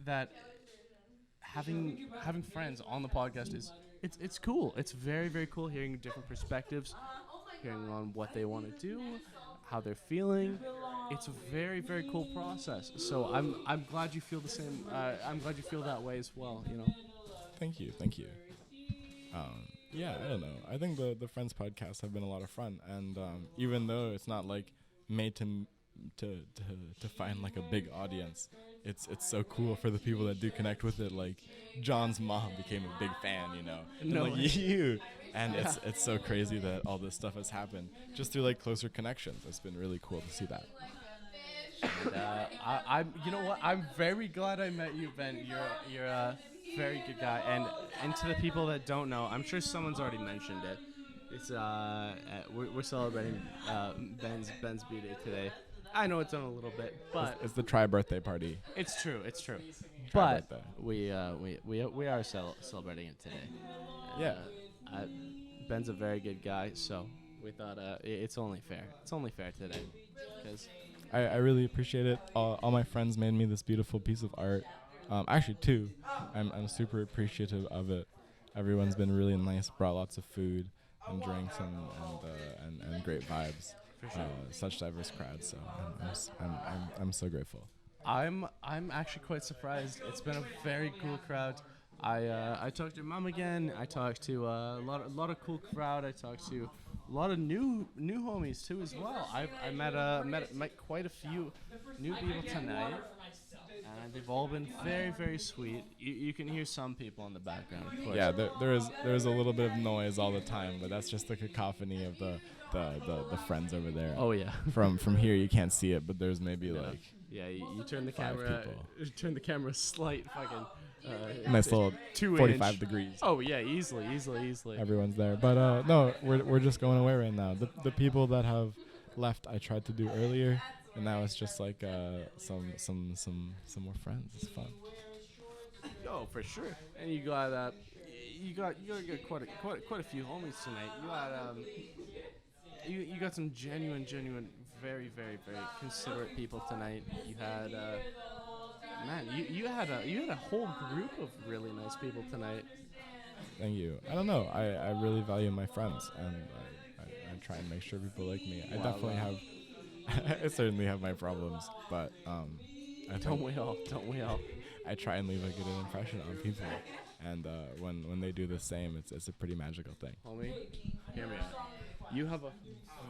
that having friends on the podcast it's cool. It's very, very cool hearing different perspectives, hearing on what they want to do, how they're feeling. It's a very, very cool process. So I'm glad you feel the same. I'm glad you feel that way as well.
Thank you. Yeah, I don't know. I think the Friends podcasts have been a lot of fun, and even though it's not like made to find like a big audience, it's so cool for the people that do connect with it. Like John's mom became a big fan,
No.
and like you, and it's so crazy that all this stuff has happened just through like closer connections. It's been really cool to see that.
And, you know what? I'm very glad I met you, Ben. You're a very good guy. And to the people that don't know, I'm sure someone's already mentioned it. It's we're celebrating Ben's birthday today. I know it's on a little bit, but
It's the tri-birthday party.
it's true.
But
But we are celebrating it today.
Yeah.
Ben's a very good guy, so we thought it's only fair. It's only fair today, because
I really appreciate it. All my friends made me this beautiful piece of art. Actually, two. I'm super appreciative of it. Everyone's been really nice. Brought lots of food and drinks and great vibes.
for sure.
Such diverse crowd. So I'm so grateful.
I'm actually quite surprised. It's been a very cool crowd. I talked to mom again. I talked to a lot of cool crowd. I talked to a lot of new homies too as well. I met quite a few new people tonight, and they've all been very, very sweet. You can hear some people in the background, of course.
Yeah, there is a little bit of noise all the time, but that's just the cacophony of the friends over there.
Oh yeah.
From here you can't see it, but there's maybe like
you turn the
five
camera.
people.
Turn the camera slight fucking.
Nice little
2
45
inch.
degrees.
Oh yeah, easily.
Everyone's there, but no, we're just going away right now. The people that have left, I tried to do earlier. and now it's just like some more friends. It's fun.
Oh, for sure. And you got quite a few homies tonight. You got you got some genuine, very, very, very considerate people tonight. You had man, you had a whole group of really nice people tonight.
Thank you. I don't know. I really value my friends, and I try and make sure people like me. I definitely have. I certainly have my problems, but
Don't we all?
I try and leave a good impression on people, and when they do the same, it's a pretty magical thing.
Homie, hear me out. You have a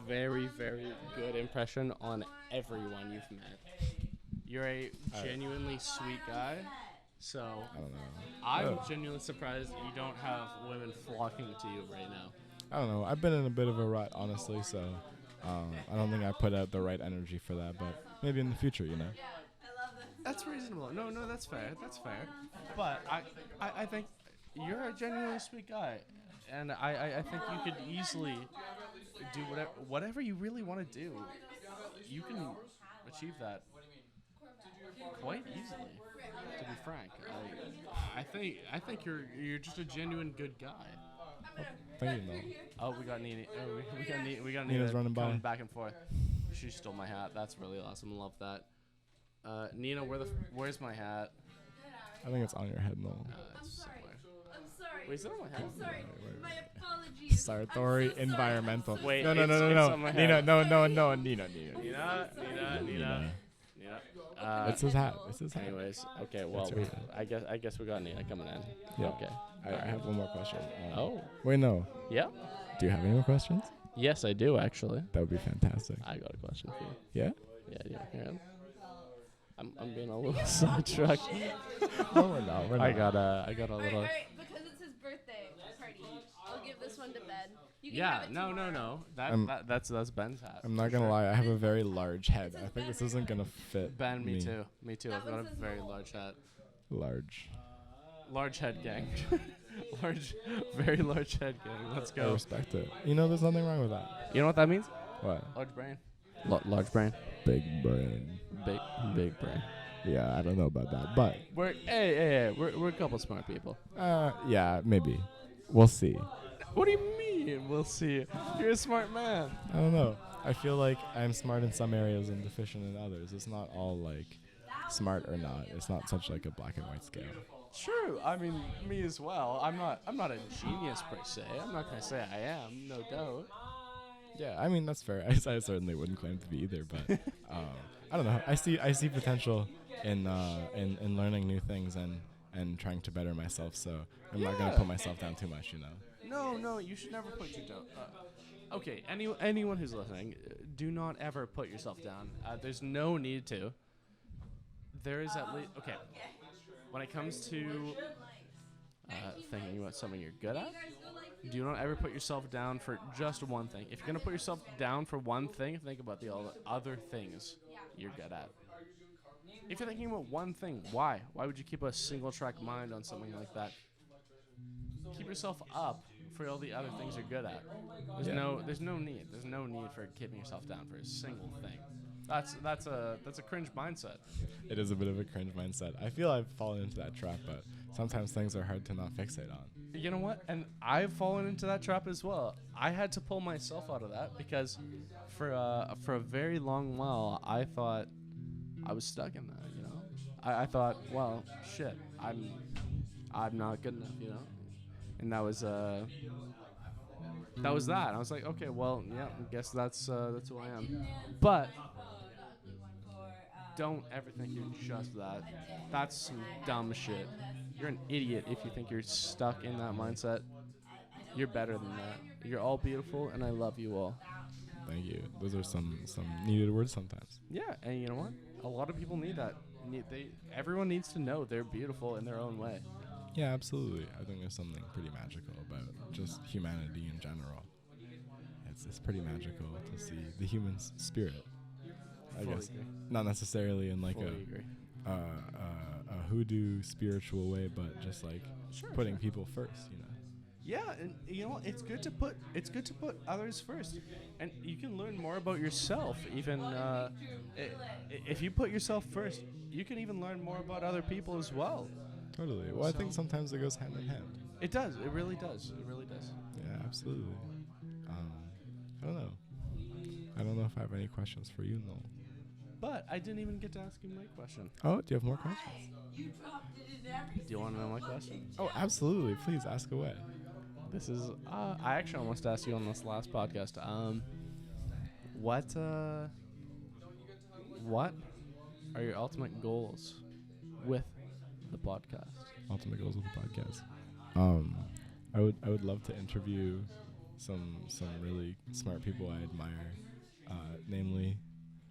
very, very good impression on everyone you've met. You're a genuinely sweet guy, so
I don't know.
I'm genuinely surprised you don't have women flocking to you right now.
I don't know. I've been in a bit of a rut, honestly, so I don't think I put out the right energy for that, but maybe in the future, you know.
That's reasonable. No, that's fair. That's fair. But I think you're a genuinely sweet guy, and I think you could easily do whatever you really want to do. You can achieve that quite easily. To be frank, I think you're just a genuine good guy.
Thank you, Noel.
Oh, we got Nina. We got
Nina's
Nina
running by.
coming back and forth. She stole my hat. That's really awesome. Love that. Nina, where's my hat?
I think it's on your head, Noel.
It's somewhere.
I'm sorry.
Wait, is it on my head?
I'm sorry.
Wait.
My apologies.
Sartori
I'm so sorry.
Environmental.
Wait,
no,
it's on my
Nina,
head.
no, Nina.
Nina.
It's his hat. It's his hat.
Anyways, okay. Well,
That's right.
I guess we got Nina coming in.
Yeah.
Okay.
I have one more question.
Oh.
Wait, no.
Yeah.
Do you have any more questions?
Yes, I do actually.
That would be fantastic.
I got a question for you.
Yeah?
Yeah. Here. I'm being a little sidetracked.
No, we're not.
I got a
All
little.
right, because it's his birthday party, I'll give this one to Ben. You can
Yeah.
have it
No.
I'm-
That's Ben's hat.
I'm not gonna lie. I have a very large head. I think this isn't gonna fit.
Ben, me too.
That
I've got
one
a
says
very
Noel.
large hat.
Large.
Large head gang. Very large head gang. Let's
I
go.
respect it. You know, there's nothing wrong with that.
You know what that means?
What?
Large brain. Large brain.
Big brain.
Big brain.
Yeah, I don't know about that, but
Hey, we're a couple smart people.
yeah, maybe. We'll see.
What do you mean? We'll see. You're a smart man.
I don't know. I feel like I'm smart in some areas and deficient in others. It's not all like smart or not. It's not such like a black and white scale.
True. I mean, me as well. I'm not a genius per se. I'm not gonna say I am. No doubt.
Yeah, I mean that's fair. I certainly wouldn't claim to be either, but I don't know. I see potential in learning new things and trying to better myself. So I'm not gonna put myself down too much, you know.
No. You should never put your down. Okay. Anyone who's listening, do not ever put yourself down. There's no need to. There is at least okay. When it comes to thinking about something you're good at, do not ever put yourself down for just one thing. If you're gonna put yourself down for one thing, think about the other things you're good at. If you're thinking about one thing, why? Why would you keep a single track mind on something like that? Keep yourself up for all the other things you're good at. There's no need. There's no need for keeping yourself down for a single thing. That's a cringe mindset.
It is a bit of a cringe mindset. I feel I've fallen into that trap, but sometimes things are hard to not fixate on.
You know what? And I've fallen into that trap as well. I had to pull myself out of that because for a very long while I thought I was stuck in that. You know, I thought, well, shit, I'm not good enough. You know, and that was that. I was like, okay, well, yeah, I guess that's who I am. But don't ever think you're just that. That's some dumb shit. You're an idiot if you think you're stuck in that mindset. You're better than that. You're all beautiful, and I love you all.
Thank you. Those are some needed words sometimes.
Yeah, and you know what? A lot of people need that. Everyone needs to know they're beautiful in their own way.
Yeah, absolutely. I think there's something pretty magical about just humanity in general. It's pretty magical to see the human spirit. I
Fully
guess
agree.
not necessarily in like
Fully agree.
a hoodoo spiritual way, but just like putting people first, you know.
Yeah, and you know what? It's good to put others first, and you can learn more about yourself. Even if you put yourself first, you can even learn more about other people as well.
Totally. Well, I think sometimes it goes hand in hand.
It does. It really does. It really does.
Yeah, absolutely. I don't know. I don't know if I have any questions for you, Noel.
But I didn't even get to ask you my question.
Oh, do you have more questions?
Do you want to know my question?
Oh, absolutely. Please ask away.
This is. I actually almost asked you on this last podcast. What are your ultimate goals with the podcast?
Ultimate goals with the podcast. I would love to interview some really smart people I admire, namely,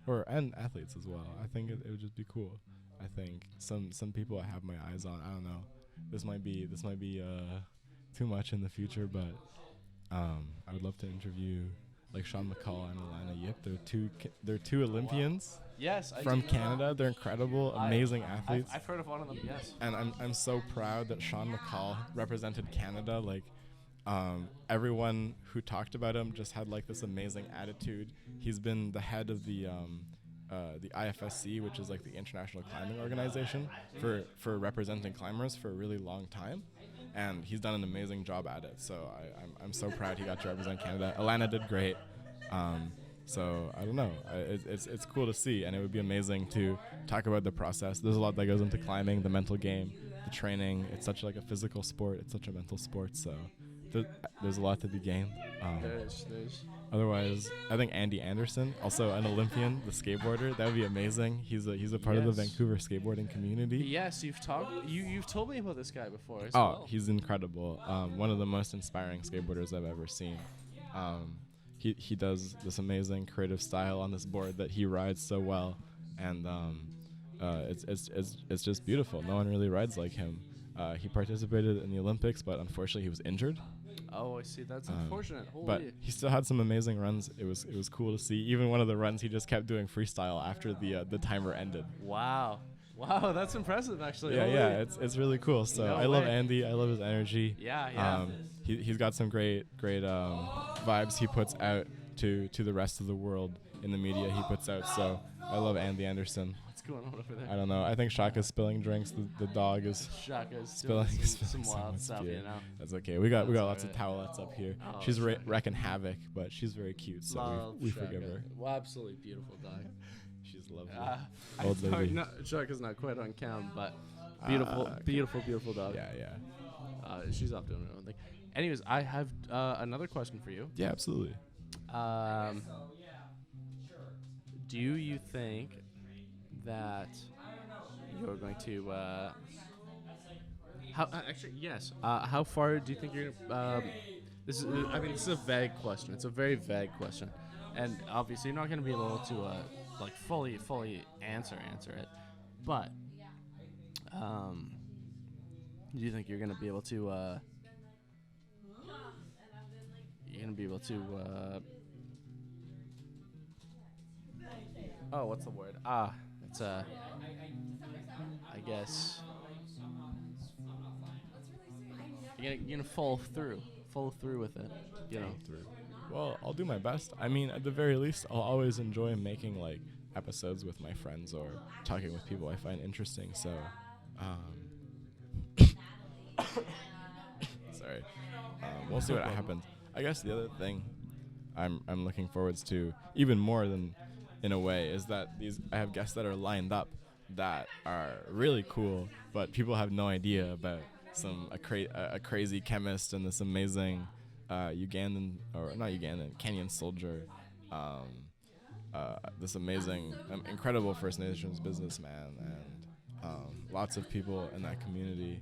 and athletes as well. I think it would just be cool. I think some people I have my eyes on. I don't know. This might be too much in the future, but I would love to interview like Sean McCall and Laila Yip. They're two Olympians.
Yes,
from Canada. They're incredible, amazing athletes.
I've heard of one of them. Yes.
And I'm so proud that Sean McCall represented Canada. Like, everyone who talked about him just had like this amazing attitude. He's been the head of the IFSC, which is like the International Climbing Organization, for representing climbers for a really long time, and he's done an amazing job at it. So I'm so proud he got to represent Canada. Alana did great. So I don't know. It's cool to see, and it would be amazing to talk about the process. There's a lot that goes into climbing, the mental game, the training. It's such like a physical sport. It's such a mental sport. So there's a lot to be gained.
There's.
Otherwise, I think Andy Anderson, also an Olympian, the skateboarder, that would be amazing. He's a part of the Vancouver skateboarding community.
Yes, you've told me about this guy before as well.
Oh, he's incredible. One of the most inspiring skateboarders I've ever seen. He does this amazing creative style on this board that he rides so well, and it's just beautiful. No one really rides like him. He participated in the Olympics, but unfortunately he was injured.
Oh, I see. That's unfortunate. Holy.
But he still had some amazing runs. It was cool to see. Even one of the runs, he just kept doing freestyle after the timer ended.
Wow, that's impressive, actually.
Yeah, it's really cool. So I love Andy. I love his energy.
Yeah.
He's got some great vibes he puts out to the rest of the world in the media he puts out. So I love Andy Anderson.
What's going on over there?
I don't know. I think Shaka's spilling drinks. The dog is spilling
some wild stuff,
beer.
you know.
That's okay. We got lots of towelettes up here.
Oh,
she's wrecking havoc, but she's very cute, so we forgive her.
Well, absolutely beautiful dog.
She's lovely.
Old lady. Shaka's not quite on cam, but beautiful dog.
Yeah.
She's off doing her own thing. Anyways, I have another question for you.
Yeah, absolutely.
Do you think that you're going to actually yes, how far do you think you're this is a vague question. It's a very vague question, and obviously you're not going to be able to like fully answer it, but do you think you're going to be able to oh, what's the word? It's I guess you're gonna follow through with it, you know.
Well, I'll do my best. I mean, at the very least, I'll always enjoy making like episodes with my friends or talking with people I find interesting. So, sorry. We'll see what happens. I guess the other thing I'm looking forward to, even more than in a way, is that I have guests that are lined up that are really cool, but people have no idea about a crazy chemist and this amazing Kenyan soldier, this amazing, incredible First Nations businessman, and lots of people in that community.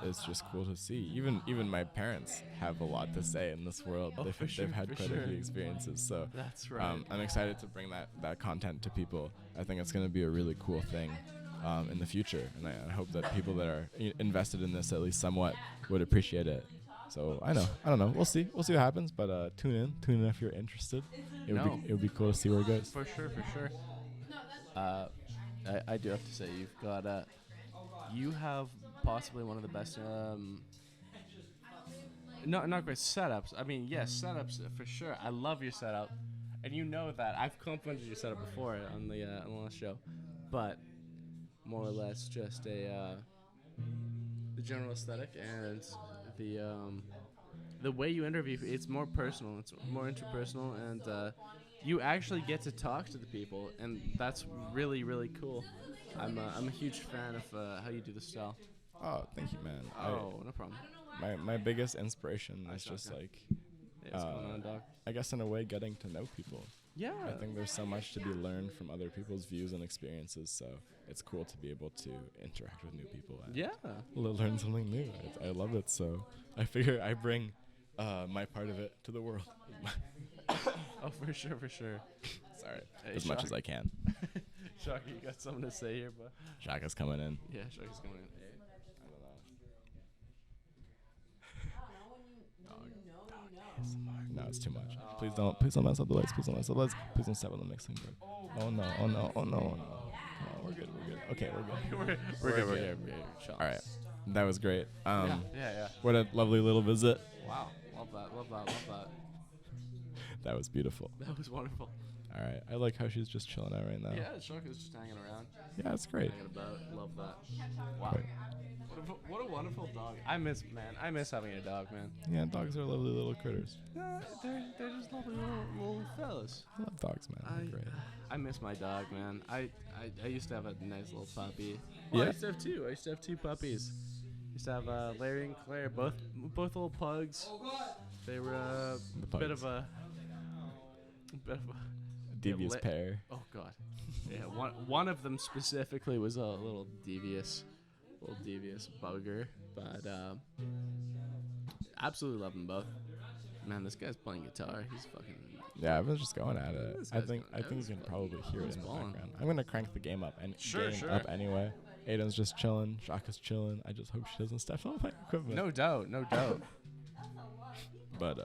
It's just cool to see. Even my parents have a lot to say in this world. They've had quite a few experiences. So
that's right.
I'm excited to bring that content to people. I think it's going to be a really cool thing in the future, and I hope that people that are invested in this at least somewhat would appreciate it. So I don't know. We'll see what happens. But tune in if you're interested. It would be cool to see where it goes.
For sure. I do have to say you have possibly one of the best No, not great setups. I mean, yes, setups for sure. I love your setup, and you know that I've complimented your setup before on the last show, but more or less just the general aesthetic and the way you interview. It's more personal. It's more interpersonal, and you actually get to talk to the people, and that's really really cool. I'm a huge fan of how you do the style.
Oh, thank you, man.
Oh, no problem.
My biggest inspiration is just
Shaka.
like,
Hey, what's going on, dog?
I guess in a way, getting to know people.
Yeah.
I think there's so much to be learned from other people's views and experiences. So it's cool to be able to interact with new people. And
Yeah.
learn something new. I love it. So I figure I bring my part of it to the world.
Oh, for sure, for sure.
Sorry,
Hey,
as much as I can.
Shaka, you got something to say here, bud?
Shaka's coming in.
Yeah, Shaka's coming in. Hey.
I don't know. No, it's too much. Please don't mess up the lights. Please don't mess up the lights. Please don't step on the mixing board. Oh no, oh no, oh no, oh no. Come on, we're good. Okay, we're good.
We're good. Chill.
All right, that was great.
Yeah.
What a lovely little visit.
Wow, love that.
That was beautiful.
That was wonderful.
All right, I like how she's just chilling out right now.
Yeah, Shaka's just hanging around.
Yeah, it's great.
Hanging about. Love that. Wow.
Great.
What a wonderful dog. I miss having a dog, man.
Yeah, dogs are lovely little critters.
They're just lovely little fellas.
I love dogs, man. They're great.
I miss my dog, man. I used to have a nice little puppy.
Yeah?
I used to have two. I used to have two puppies. Used to have Larry and Claire, both little pugs. They were a bit of a
Devious pair.
Oh god. Yeah, one of them specifically was a little devious bugger, but absolutely love them both. Man, this guy's playing guitar. He's fucking.
Yeah, I was just going at it.
This
I
guy's
think
going-
you can probably hear it
he's
in the
balling.
background. I'm gonna crank the game up and
Sure.
up anyway. Aiden's just chilling. Shaka's chilling. I just hope she doesn't step on my equipment.
No doubt.
But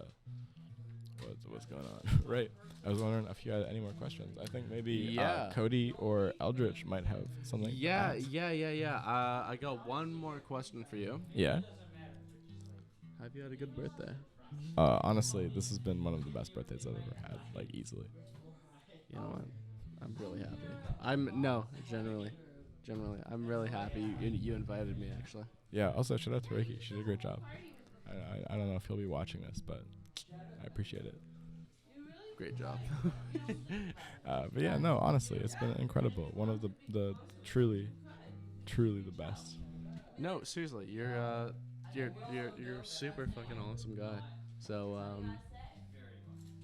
what's going on? Right. I was wondering if you had any more questions. I think maybe
Yeah.
Cody or Eldrich might have something. to
Yeah.
ask.
I got one more question for you.
Yeah.
Have you had a good birthday?
Honestly, this has been one of the best birthdays I've ever had, like easily.
You know what? I'm really happy. Generally, I'm really happy you invited me, actually.
Yeah. Also, shout out to Ricki. She did a great job. I don't know if he'll be watching this, but I appreciate it.
Great job.
But yeah, no, honestly, it's been incredible. One of the truly the best.
No, seriously, you're a super fucking awesome guy. So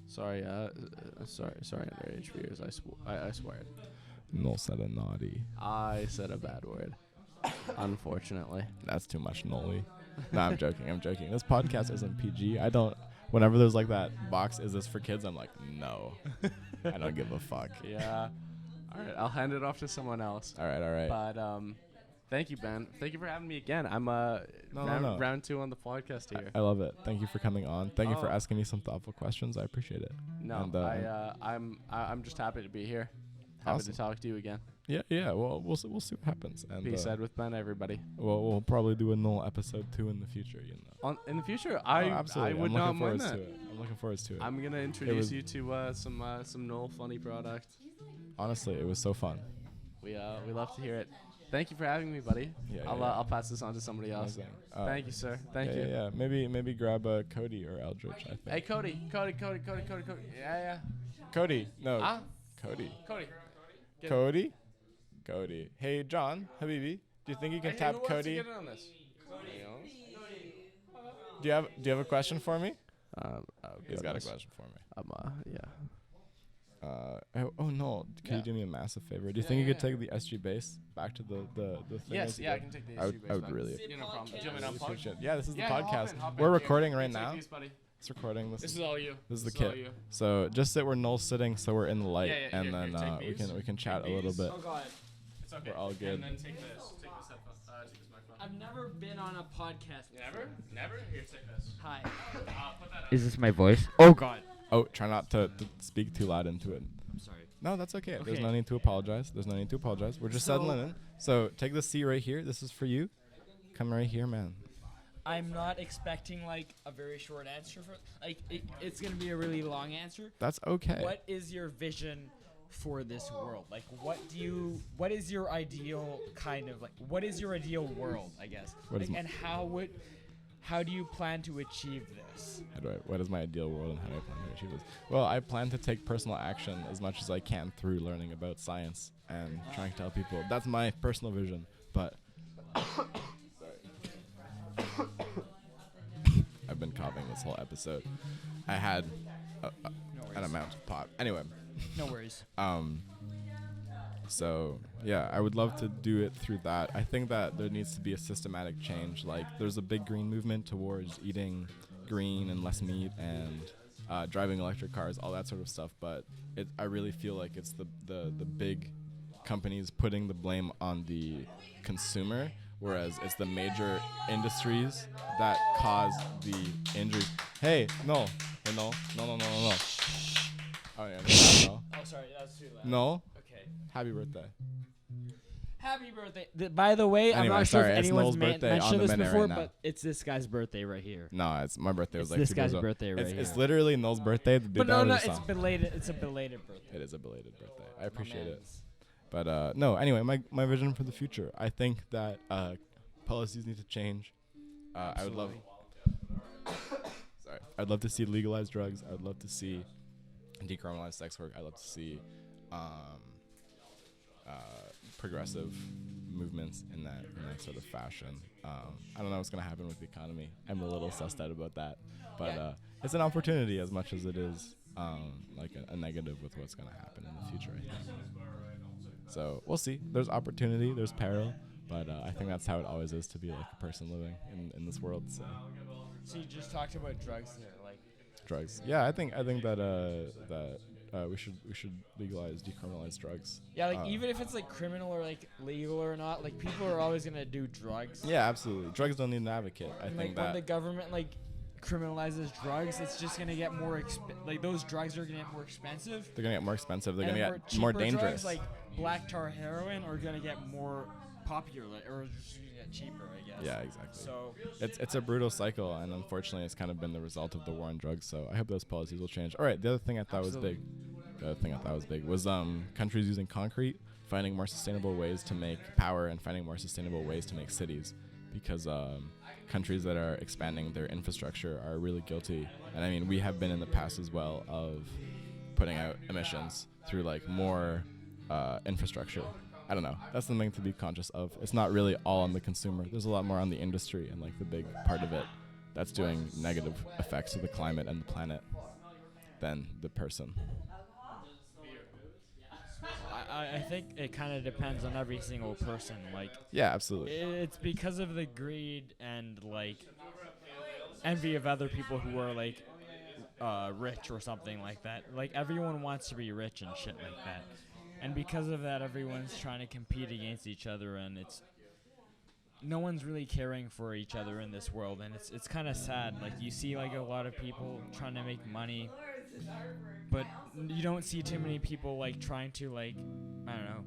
sorry underage viewers, I swear.
Null said a naughty.
I said a bad word. Unfortunately.
That's too much, Nolly. No, I'm joking. This podcast isn't PG. I don't. Whenever there's like that box, is this for kids? I'm like, no. I don't give a fuck.
Yeah. All right, I'll hand it off to someone else.
All right.
But thank you, Ben. Thank you for having me again. I'm
No.
round 2 on the podcast here.
I love it. Thank you for coming on. Thank you for asking me some thoughtful questions. I appreciate it.
No,
And,
I'm just happy to be here. Happy
Awesome.
to talk to you again.
Yeah. Well, we'll see what happens. And
Peace out with Ben, everybody.
we'll probably do a null episode 2 in the future.
In the future,
Absolutely.
I would
I'm
not
looking forward
mind that.
to it. I'm looking forward to it.
I'm gonna introduce
was-
you to some null funny product.
Honestly, it was so fun.
We love to hear it. Thank you for having me, buddy.
Yeah,
I'll pass this on to somebody else.
Amazing.
Thank you, sir. Thank you.
Yeah. Maybe grab Cody or Eldrich. I think.
Hey, Cody. Yeah.
Cody. No.
Huh?
Cody.
Cody. Get
Cody. Hey, John. Habibi. Do you think you can
Hey,
tap
who wants to
Cody?
get in on this?
Do you have a question for me? He's got a
goodness.
question for me.
Yeah.
Oh no! Can
Yeah.
you do me a massive favor? Do you think you could take the SG base back to the thing?
Yes,
that you
yeah, I
did?
can take the
I would-
issue
I would
back.
really
Yeah, no problem. Do you want me to
really
unplug?
appreciate it. Yeah, this is
Yeah,
the
hop
podcast.
in, hop in.
We're
Here,
recording right
take
now.
these, buddy.
It's recording.
This is all you.
This is the
all
kit.
you.
So just sit where Null's sitting, so we're in the light,
Yeah,
and
here,
then
take these.
we can chat a
Take
little
these.
bit.
Oh god,
It's okay.
We're all good.
And then take this. Take this headphone. Take this microphone.
I've never been on a podcast.
Never. Here, take this.
Hi.
Put that up.
Is this my voice? Oh God.
Oh, try not to speak too loud into it.
I'm sorry.
No, that's okay. There's
Okay.
no need to apologize. We're just
So-
settling in. So take the seat right here. This is for you. Come right here, man.
I'm not expecting like a very short answer for like it's gonna be a really long answer.
That's okay.
What is your vision for this world? Like, what is your ideal kind of like? What is your ideal world? I guess. And how do you plan to achieve this?
What is my ideal world and how do I plan to achieve this? Well, I plan to take personal action as much as I can through learning about science and trying to tell people. That's my personal vision. But I've been coughing this whole episode. I had an amount of pop. Anyway.
No worries.
So, yeah, I would love to do it through that. I think that there needs to be a systematic change. Like, there's a big green movement towards eating green and less meat and driving electric cars, all that sort of stuff. But I really feel like it's the big companies putting the blame on the consumer, whereas it's the major industries that cause the injuries. Hey, no. Oh, yeah, no.
Oh, sorry, that's too loud.
No.
Okay.
Happy birthday.
Happy birthday. By the way,
Anyway,
I'm not sure
sorry,
if
it's
anyone's
Noel's birthday on
mentioned
the
this
minute
before,
right now.
but it's this guy's birthday right here.
No, it's my birthday was
It's
like
this
2
guy's
days ago.
birthday right
It's
here.
literally Noel's birthday. The
But
day
no,
of the
it's
song.
belated. It's a belated birthday.
It is a belated birthday. I appreciate it. But no, anyway, my vision for the future. I think that policies need to change. I would love. Sorry, I'd love to see legalized drugs. I would love to see decriminalized sex work. I'd love to see progressive movements in that sort of fashion. I don't know what's gonna happen with the economy. I'm a little sussed out about that, but it's an opportunity as much as it is like a negative with what's gonna happen in the future, I think. So we'll see. There's opportunity, there's peril, but I think that's how it always is to be like a person living in this world.
So you just talked about drugs there, like
drugs. Yeah, I think that we should legalize, decriminalize drugs.
yeah, like even if it's like criminal or like legal or not, like people are always gonna do drugs.
Yeah, absolutely. Drugs don't need an advocate. I
And
think
like
that
when the government like criminalizes drugs, it's just gonna get more like those drugs are gonna get more expensive.
they're gonna get more expensive. They're
And
gonna get more
cheaper
dangerous.
Drugs, like black tar heroin are gonna get more popular or just gonna get cheaper, I guess.
Yeah, exactly.
So
it's a brutal cycle, and unfortunately, it's kind of been the result of the war on drugs. So I hope those policies will change. All right, the other thing I thought was big. The other thing I thought was big was countries using concrete, finding more sustainable ways to make power, and finding more sustainable ways to make cities, because countries that are expanding their infrastructure are really guilty. And I mean, we have been in the past as well of putting out emissions through like more infrastructure. I don't know. That's something to be conscious of. It's not really all on the consumer. There's a lot more on the industry and like the big part of it that's doing negative effects to the climate and the planet than the person.
I think it kind of depends on every single person. Like
yeah, absolutely.
It's because of the greed and like envy of other people who are like rich or something like that. Like everyone wants to be rich and shit like that. And because of that, everyone's trying to compete against each other, and no one's really caring for each other in this world, and it's kind of sad. Like you see like a lot of people trying to make money, but you don't see too many people like trying to like, I don't know,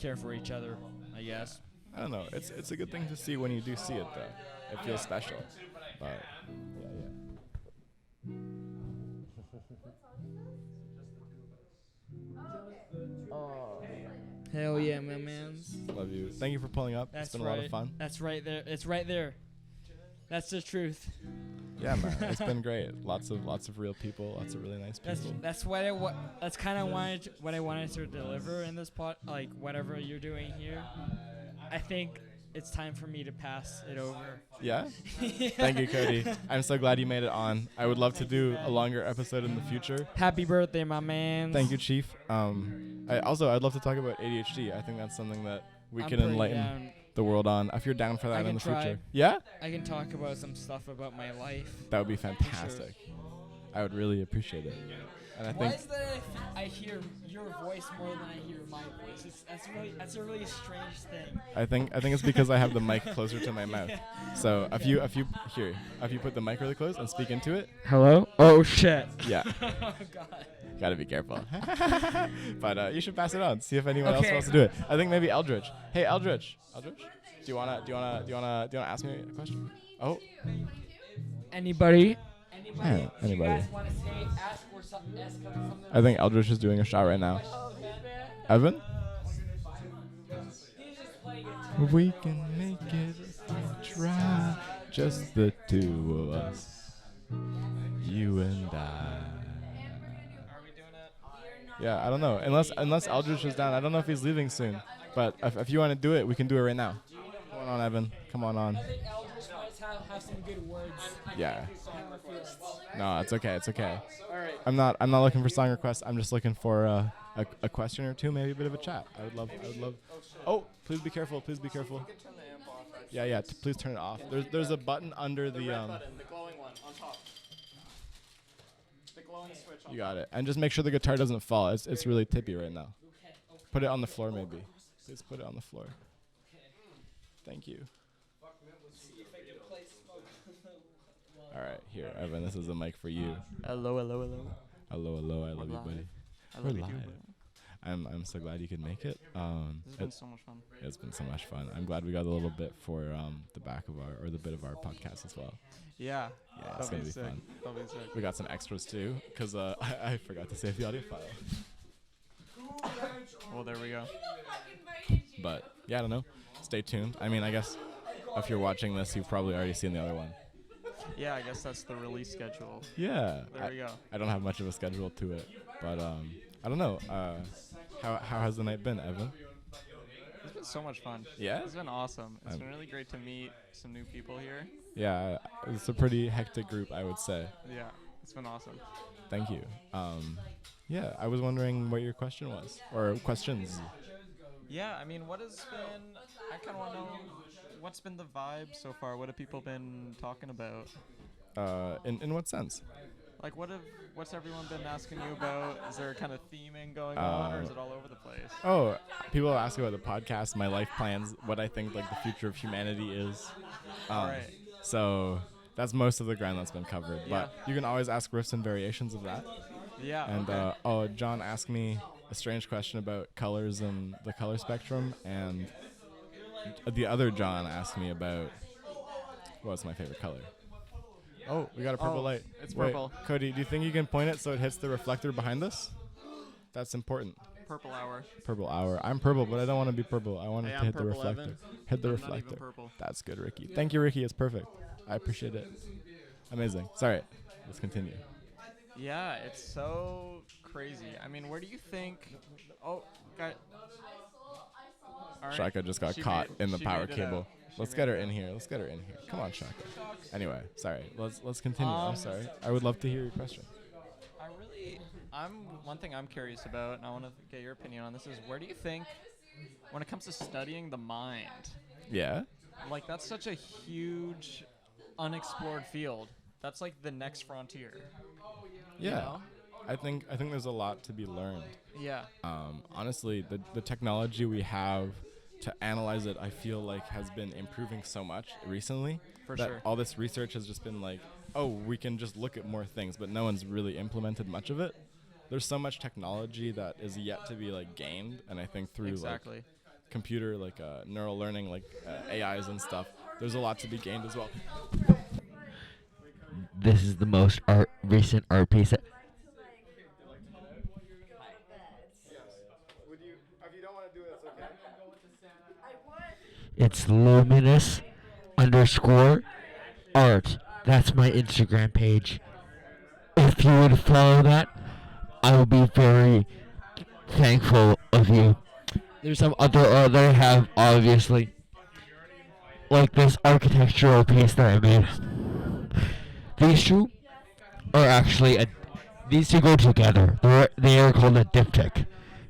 care for each other, I guess.
I don't know. It's a good thing to see when you do see it though. It feels special. But yeah.
Hell yeah, my mans.
Love you. Thank you for pulling up. It's been a lot of fun.
That's right there. It's right there. That's the truth.
Yeah, man. It's been great. Lots of real people. Lots of really nice people.
That's what that's kind of what I wanted to deliver in this pot. Like whatever you're doing here, I think it's time for me to pass it over.
Yeah? Thank you, Cody. I'm so glad you made it on. I would love to do a longer episode in the future.
Happy birthday, my man.
Thank you, Chief. I'd love to talk about ADHD. I think that's something that we can enlighten the world on. If you're down for that in the future. Yeah?
I can talk about some stuff about my life.
That would be fantastic. I would really appreciate it. And I
Why
think
is that I hear your voice more than I hear my voice? That's a really strange thing.
I think it's because I have the mic closer to my mouth. So if you put the mic really close and speak into it.
Hello? Oh shit.
Yeah.
Oh god.
Gotta be careful. But you should pass it on. See if anyone else wants to do it. I think maybe Eldrich. Hey Eldrich. Do you wanna ask me a question? Oh.
Anybody?
Yeah,
You
anybody.
guys want to say, ask or something?
I think Eldrich is doing a shot right now. Evan? We can make it if we try. Just the two of us. You and I. Yeah, I don't know. Unless Eldrich is down. I don't know if he's leaving soon. But if you want to do it, we can do it right now. Come on, Evan. Come on.
I think Eldridge might have some good words.
Yeah. No, it's okay. It's okay.
All right.
I'm not looking for song requests. I'm just looking for a question or two, maybe a bit of a chat. I would love. Oh, please be careful. Please be careful. Yeah. Please turn it off. There's a button under the
red button, the glowing one on top. The glowing switch on
You got it. And just make sure the guitar doesn't fall. It's really tippy right now. Put it on the floor, maybe. Please put it on the floor. Thank you. All right, here, Evan. This is a mic for you.
Hello.
Hello. I love you, buddy.
I love you too,
I'm so glad you could make it.
This has been so much fun.
It's been so much fun. I'm glad we got a little bit for the back of the bit of our podcast as well.
Yeah.
Yeah, it's gonna be fun.
That'll be sick.
We got some extras too, cause I forgot to save the audio file.
Well, there we go.
But yeah, I don't know. Stay tuned. I mean, I guess if you're watching this, you've probably already seen the other one.
Yeah, I guess that's the release schedule.
Yeah.
There we go.
I don't have much of a schedule to it, but I don't know. How has the night been, Evan?
It's been so much fun.
Yeah?
It's been awesome. It's been really great to meet some new people here.
Yeah, it's a pretty hectic group, I would say.
Yeah, it's been awesome.
Thank you. Yeah, I was wondering what your question was, or questions.
Yeah, I mean, what has been, I kind of want to know, what's been the vibe so far? What have people been talking about?
In what sense?
Like, what's everyone been asking you about? Is there a kind of theming going on, or is it all over the place?
Oh, people ask about the podcast, my life plans, what I think like the future of humanity is.
Right.
So that's most of the ground that's been covered. But you can always ask riffs and variations of that.
Yeah.
And
okay.
John asked me a strange question about colors and the color spectrum, and the other John asked me about what's my favorite color. Oh, we got a purple light.
It's purple.
Wait, Cody, do you think you can point it so it hits the reflector behind us? That's important.
Purple hour.
Purple hour. I'm purple, but I don't want to be purple. I want it
Hey,
to
I'm
hit the
purple,
reflector.
Evan.
Hit the
I'm not
reflector.
even purple.
That's good, Ricki. Thank you, Ricki. It's perfect. I appreciate it. Amazing. Sorry. Let's continue.
Yeah, it's so crazy. I mean, where do you think? Oh, got.
Shaka just got caught in the power cable. Let's get her in here. Come on, Shaka. Anyway, sorry. Let's continue. I'm sorry. I would love to hear your question.
One thing I'm curious about, and I want to get your opinion on this, is where do you think, when it comes to studying the mind?
Yeah.
Like, that's such a huge, unexplored field. That's like the next frontier.
Yeah.
You know?
I think there's a lot to be learned.
Yeah.
Honestly, the technology we have to analyze it, I feel like has been improving so much recently.
For
that
sure.
All this research has just been like, oh, we can just look at more things, but no one's really implemented much of it. There's so much technology that is yet to be like gained, and I think through like computer, like neural learning, like AIs and stuff, there's a lot to be gained as well.
This is the most recent art piece.
If you don't want to do it, it's okay.
It's luminous _art. That's my Instagram page. If you would follow that, I will be very thankful of you. There's some other art that I have, obviously. Like this architectural piece that I made. These two are actually these two go together. They are called a diptych.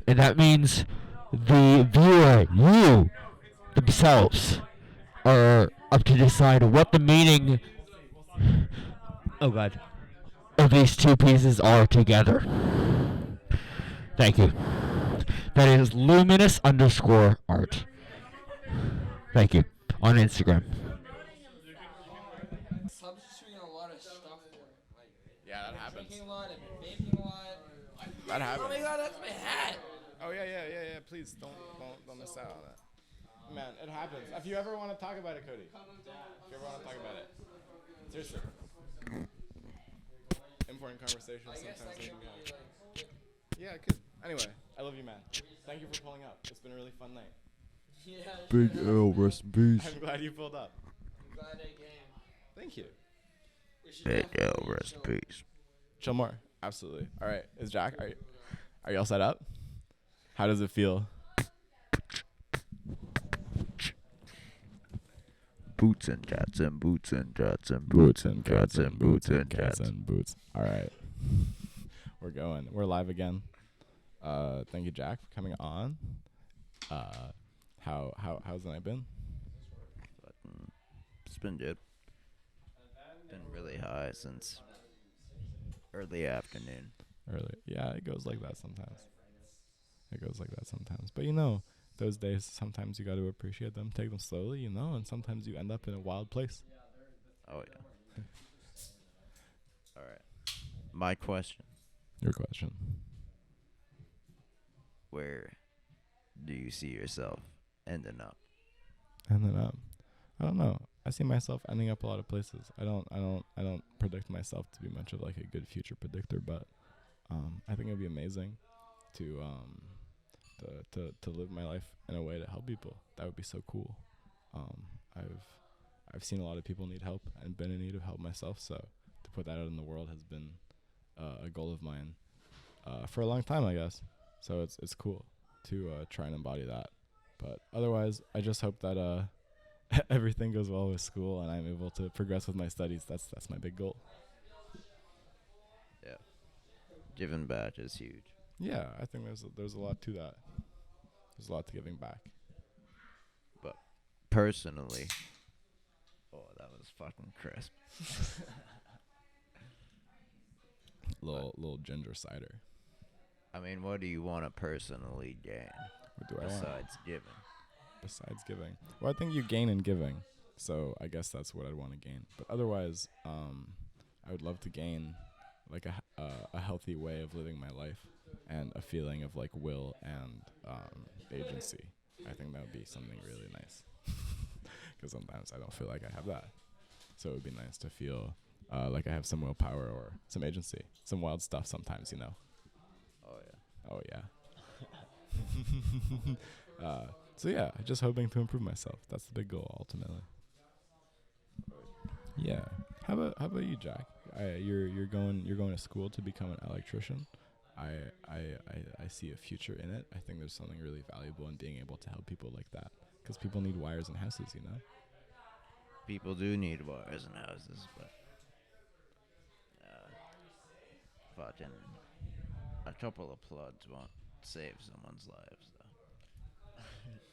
And that means the viewer, you themselves, are up to decide what the meaning of these two pieces are together. Thank you. That is luminous _art. Thank you. On Instagram.
Substituting a lot of stuff for it. Like,
yeah, that happens.
Drinking a lot and baking a lot.
That happens.
Oh my god, that's my hat!
Oh yeah. Please don't miss out on that. man. It happens. If you ever want to talk about it, Cody. If you ever want to talk about it. Seriously. Important conversations sometimes need to be had. Yeah, good. Anyway, I love you, man. Thank you for pulling up. It's been a really fun night.
Big L, rest in peace.
I'm glad you pulled up.
I'm glad I came.
Thank you.
Big L, rest in peace.
Chill more. Absolutely. All right. Is Jack? Are you all set up? How does it feel?
Boots and cats and boots and cats and boots and cats and boots and cats
and boots. All right. We're going. We're live again. Thank you, Jack, for coming on. How's the night been?
It's been good. Been really high since early afternoon.
Yeah, it goes like that sometimes. But those days, sometimes you got to appreciate them, take them slowly, and sometimes you end up in a wild place.
Oh, yeah. All right. My question.
Your question.
Where do you see yourself ending up?
I don't know. I see myself ending up a lot of places. I don't predict myself to be much of like a good future predictor, but I think it'd be amazing to live my life in a way to help people. That would be so cool. I've seen a lot of people need help and been in need of help myself, so to put that out in the world has been a goal of mine for a long time, I guess. So it's cool to try and embody that. But otherwise, I just hope that everything goes well with school and I'm able to progress with my studies. That's my big goal.
Yeah. Giving back is huge.
Yeah, I think there's a lot to that. There's a lot to giving back.
But personally, oh, that was fucking crisp.
little ginger cider.
I mean, what do you want to personally gain?
What do I want?
Besides giving?
Besides giving. Well, I think you gain in giving. So I guess that's what I'd want to gain. But otherwise, I would love to gain like a healthy way of living my life and a feeling of like will and agency. I think that would be something really nice. Because sometimes I don't feel like I have that. So it would be nice to feel like I have some willpower or some agency. Some wild stuff sometimes, Oh, yeah. So yeah, just hoping to improve myself. That's the big goal ultimately. Yeah. How about you, Jack? You're going to school to become an electrician. I see a future in it. I think there's something really valuable in being able to help people like that, because people need wires in houses,
People do need wires in houses, but fucking a couple of plugs won't save someone's lives, though.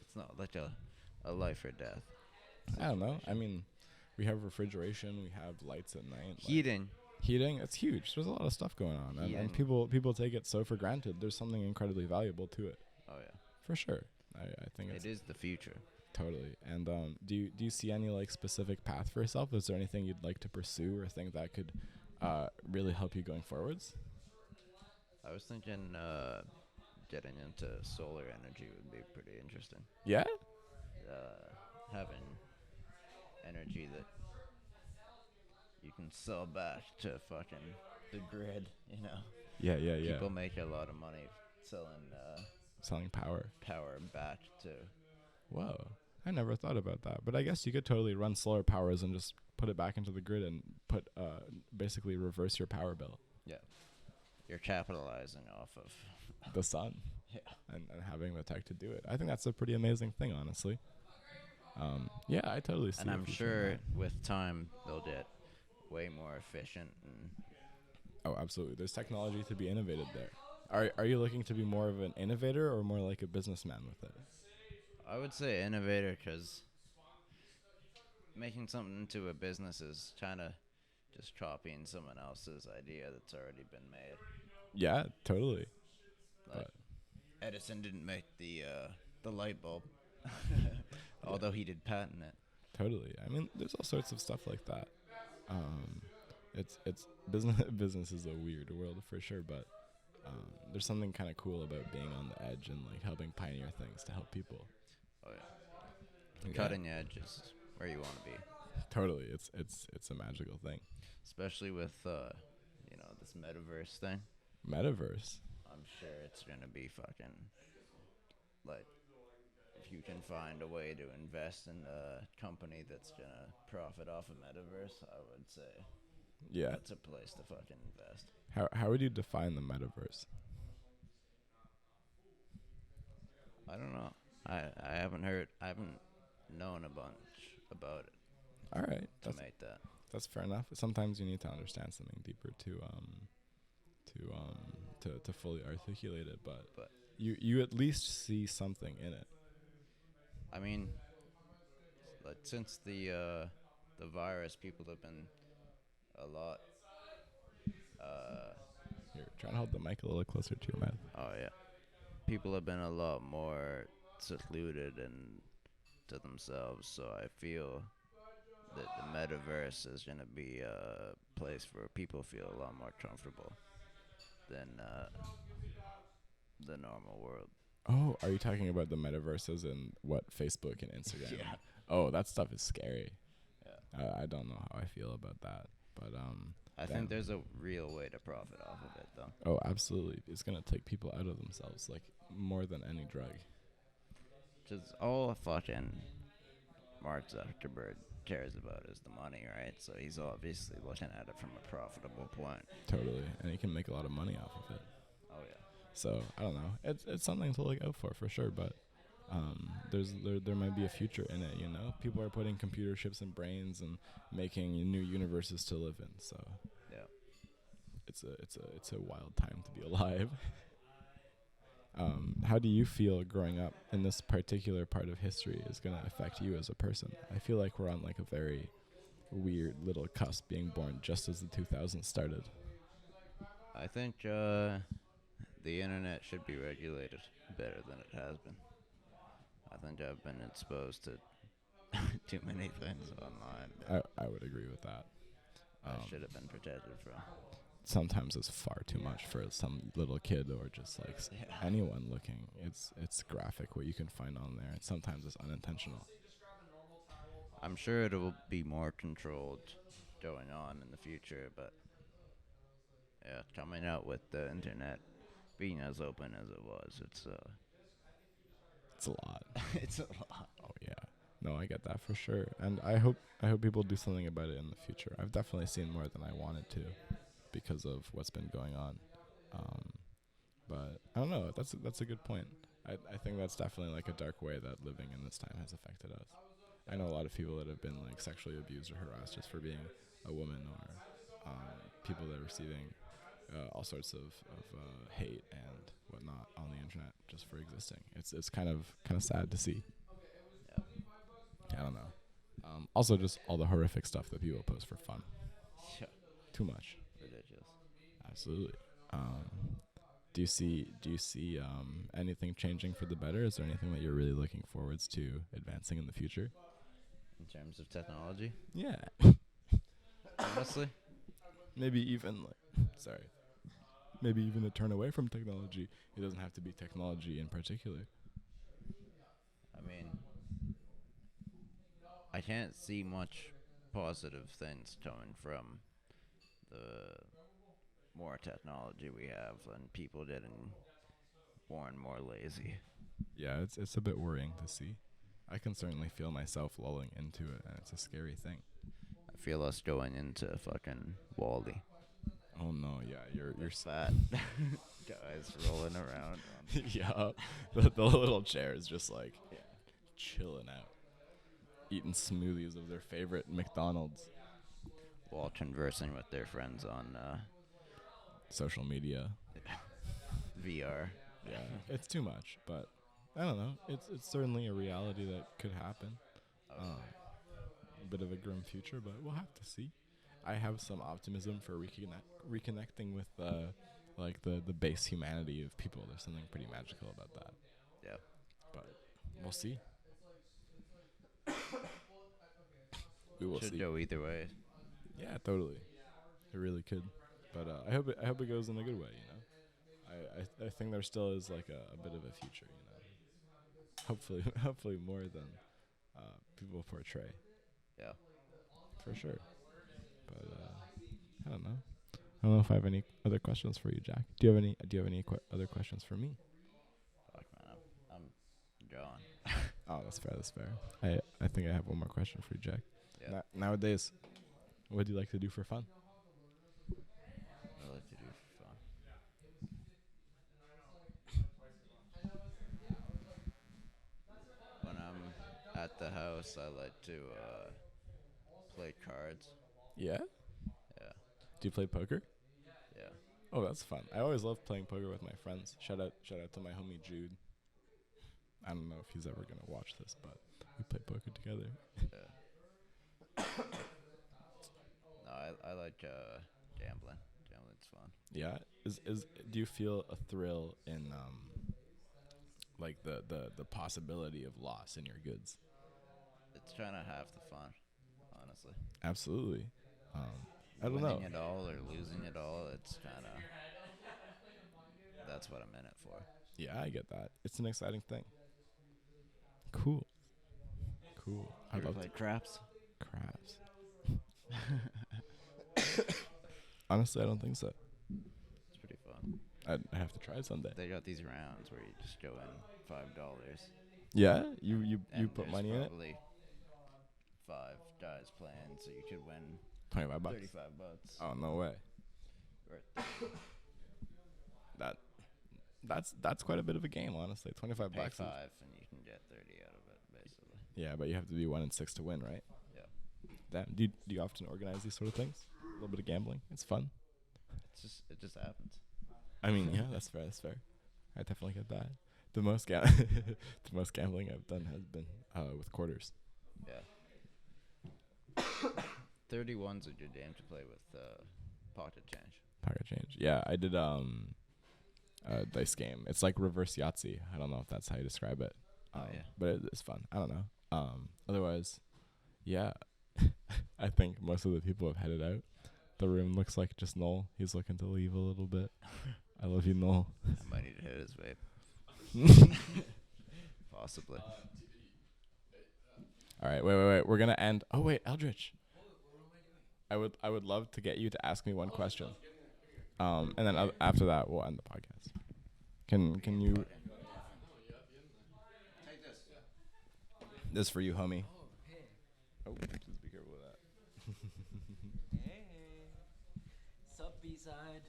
It's not like a life or death.
I don't know. I mean, we have refrigeration, we have lights at night.
Heating,
it's huge. There's a lot of stuff going on, and people take it so for granted. There's something incredibly valuable to it.
Oh yeah,
for sure. I think
it is the future.
Totally. And do you see any like specific path for yourself? Is there anything you'd like to pursue or think that could really help you going forwards?
I was thinking getting into solar energy would be pretty interesting.
Yeah?
Having energy that you can sell back to fucking the grid,
Yeah.
People make a lot of money selling
power
back to...
Whoa. I never thought about that. But I guess you could totally run solar powers and just put it back into the grid and put basically reverse your power bill.
Yeah. You're capitalizing off of
the sun.
Yeah.
And having the tech to do it. I think that's a pretty amazing thing, honestly. Yeah, I totally see.
And I'm sure with time they'll get way more efficient.
Oh, absolutely. There's technology to be innovated there. Are you looking to be more of an innovator or more like a businessman with it?
I would say innovator, because making something into a business is kind of just copying someone else's idea that's already been made.
Yeah, totally.
Like Edison didn't make the light bulb, although he did patent it.
Totally. I mean, there's all sorts of stuff like that. It's business. Business is a weird world for sure, but there's something kind of cool about being on the edge and like helping pioneer things to help people.
Oh yeah.
The
Yeah.
cutting edge is where you want to be.
Totally, it's a magical thing.
Especially with this metaverse thing.
Metaverse.
I'm sure it's gonna be fucking like if you can find a way to invest in a company that's gonna profit off of metaverse, I would say
Yeah.
that's a place to fucking invest.
How would you define the metaverse?
I don't know. I haven't known a bunch about it.
All right.
To make that.
That's fair enough. Sometimes you need to understand something deeper to fully articulate it, but you at least see something in it.
I mean, like since the virus, people have been a lot.
Here, try and hold the mic a little closer to your mouth.
Oh yeah, people have been a lot more secluded and to themselves. So I feel that the metaverse is gonna be a place where people feel a lot more comfortable than the normal world.
Oh, are you talking about the metaverses and what Facebook and Instagram?
Yeah.
Oh, that stuff is scary.
Yeah.
I don't know how I feel about that, but
I think there's a real way to profit off of it, though.
Oh, absolutely. It's gonna take people out of themselves, like more than any drug.
Just all fucking Mark Zuckerberg cares about is the money, right? So he's obviously looking at it from a profitable point.
Totally, and he can make a lot of money off of it.
Oh yeah.
So I don't know. It's something to look out for sure, but there might be a future in it. You know, people are putting computer chips in brains and making new universes to live in. So
yeah,
it's a wild time to be alive. How do you feel growing up in this particular part of history is going to affect you as a person? I feel like we're on like a very weird little cusp, being born just as the 2000s started.
I think the internet should be regulated better than it has been. I think I've been exposed to too many things online.
I would agree with that.
I should have been protected from.
Sometimes it's far too much for some little kid or just like anyone looking. It's graphic what you can find on there, and sometimes it's unintentional.
I'm sure it will be more controlled going on in the future, but yeah, coming out with the internet being as open as it was, it's
a lot.
It's a lot.
Oh yeah. No, I get that for sure, and I hope people do something about it in the future. I've definitely seen more than I wanted to, because of what's been going on. But I don't know. That's a good point. I think that's definitely like a dark way that living in this time has affected us. I know a lot of people that have been like sexually abused or harassed just for being a woman, or people that are receiving all sorts of hate and whatnot on the internet just for existing. It's kind of sad to see.
Yeah.
I don't know. Also, just all the horrific stuff that people post for fun.
Yeah.
Too much.
Ridiculous.
Absolutely. Do you see anything changing for the better? Is there anything that you're really looking forwards to advancing in the future?
In terms of technology?
Yeah.
Honestly?
Maybe even a turn away from technology. It doesn't have to be technology in particular.
I mean, I can't see much positive things coming from the more technology we have and people getting more and more lazy.
Yeah, it's a bit worrying to see. I can certainly feel myself lulling into it, and it's a scary thing.
I feel us going into fucking Wall-E.
Oh no, yeah, you're
fat guys rolling around.
Yeah, the little chairs just like chilling out, eating smoothies of their favorite McDonald's,
while conversing with their friends on
social media,
VR.
Yeah, it's too much, but I don't know. It's certainly a reality that could happen. A bit of a grim future, but we'll have to see. I have some optimism for reconnecting with the base humanity of people. There's something pretty magical about that.
Yeah.
But we'll see. We will
Should
see.
go either way.
Yeah, totally. It really could. But I hope it goes in a good way, you know. I think there still is like a bit of a future, you know. Hopefully more than people portray.
Yeah.
For sure. But I don't know. I don't know if I have any other questions for you, Jack. Do you have any other questions for me?
Fuck, man, I'm John.
Oh, that's fair. That's fair. I think I have one more question for you, Jack.
Yeah.
Nowadays, what do you like to do for fun?
What I like to do for fun. When I'm at the house, I like to play cards.
Yeah?
Yeah.
Do you play poker?
Yeah.
Oh, that's fun. I always love playing poker with my friends. Shout out to my homie Jude. I don't know if he's ever gonna watch this, but we play poker together.
Yeah. No, I like gambling. Gambling's fun.
Yeah. Do you feel a thrill in like the possibility of loss in your goods?
It's trying to have the fun, honestly.
Absolutely. I don't know.
Winning it all or losing it all, it's kind of. That's what I'm in it for.
Yeah, I get that. It's an exciting thing. Cool. Cool.
You ever played craps?
Craps. Honestly, I don't think so.
It's pretty fun.
I have to try it someday.
They got these rounds where you just go in $5.
Yeah, you put
there's
money in it.
Probably 5 guys playing, so you could win
25 bucks.
35 bucks.
Oh, no way. That's quite a bit of a game, honestly. 25
Pay
bucks.
5 and you can get 30 out of it, basically.
Yeah, but you have to be 1 in 6 to win, right?
Yeah.
Damn. Do you often organize these sort of things? A little bit of gambling. It's fun.
It just happens.
I mean, yeah, that's fair. That's fair. I definitely get that. The most the most gambling I've done has been with quarters.
Yeah. 31's a good game to play with pocket change.
Pocket change. Yeah, I did dice game. It's like reverse Yahtzee. I don't know if that's how you describe it.
Yeah.
But it's fun. I don't know. Otherwise, yeah. I think most of the people have headed out. The room looks like just Noel. He's looking to leave a little bit. I love you, Noel.
I might need to hit his vape. Possibly.
All right, wait. We're gonna end. Oh wait, Eldrich. I would love to get you to ask me one question. And then after that we'll end the podcast. Can you?
Take this.
This for you, homie. Oh, please be careful with that.
Hey. Sup, B-side?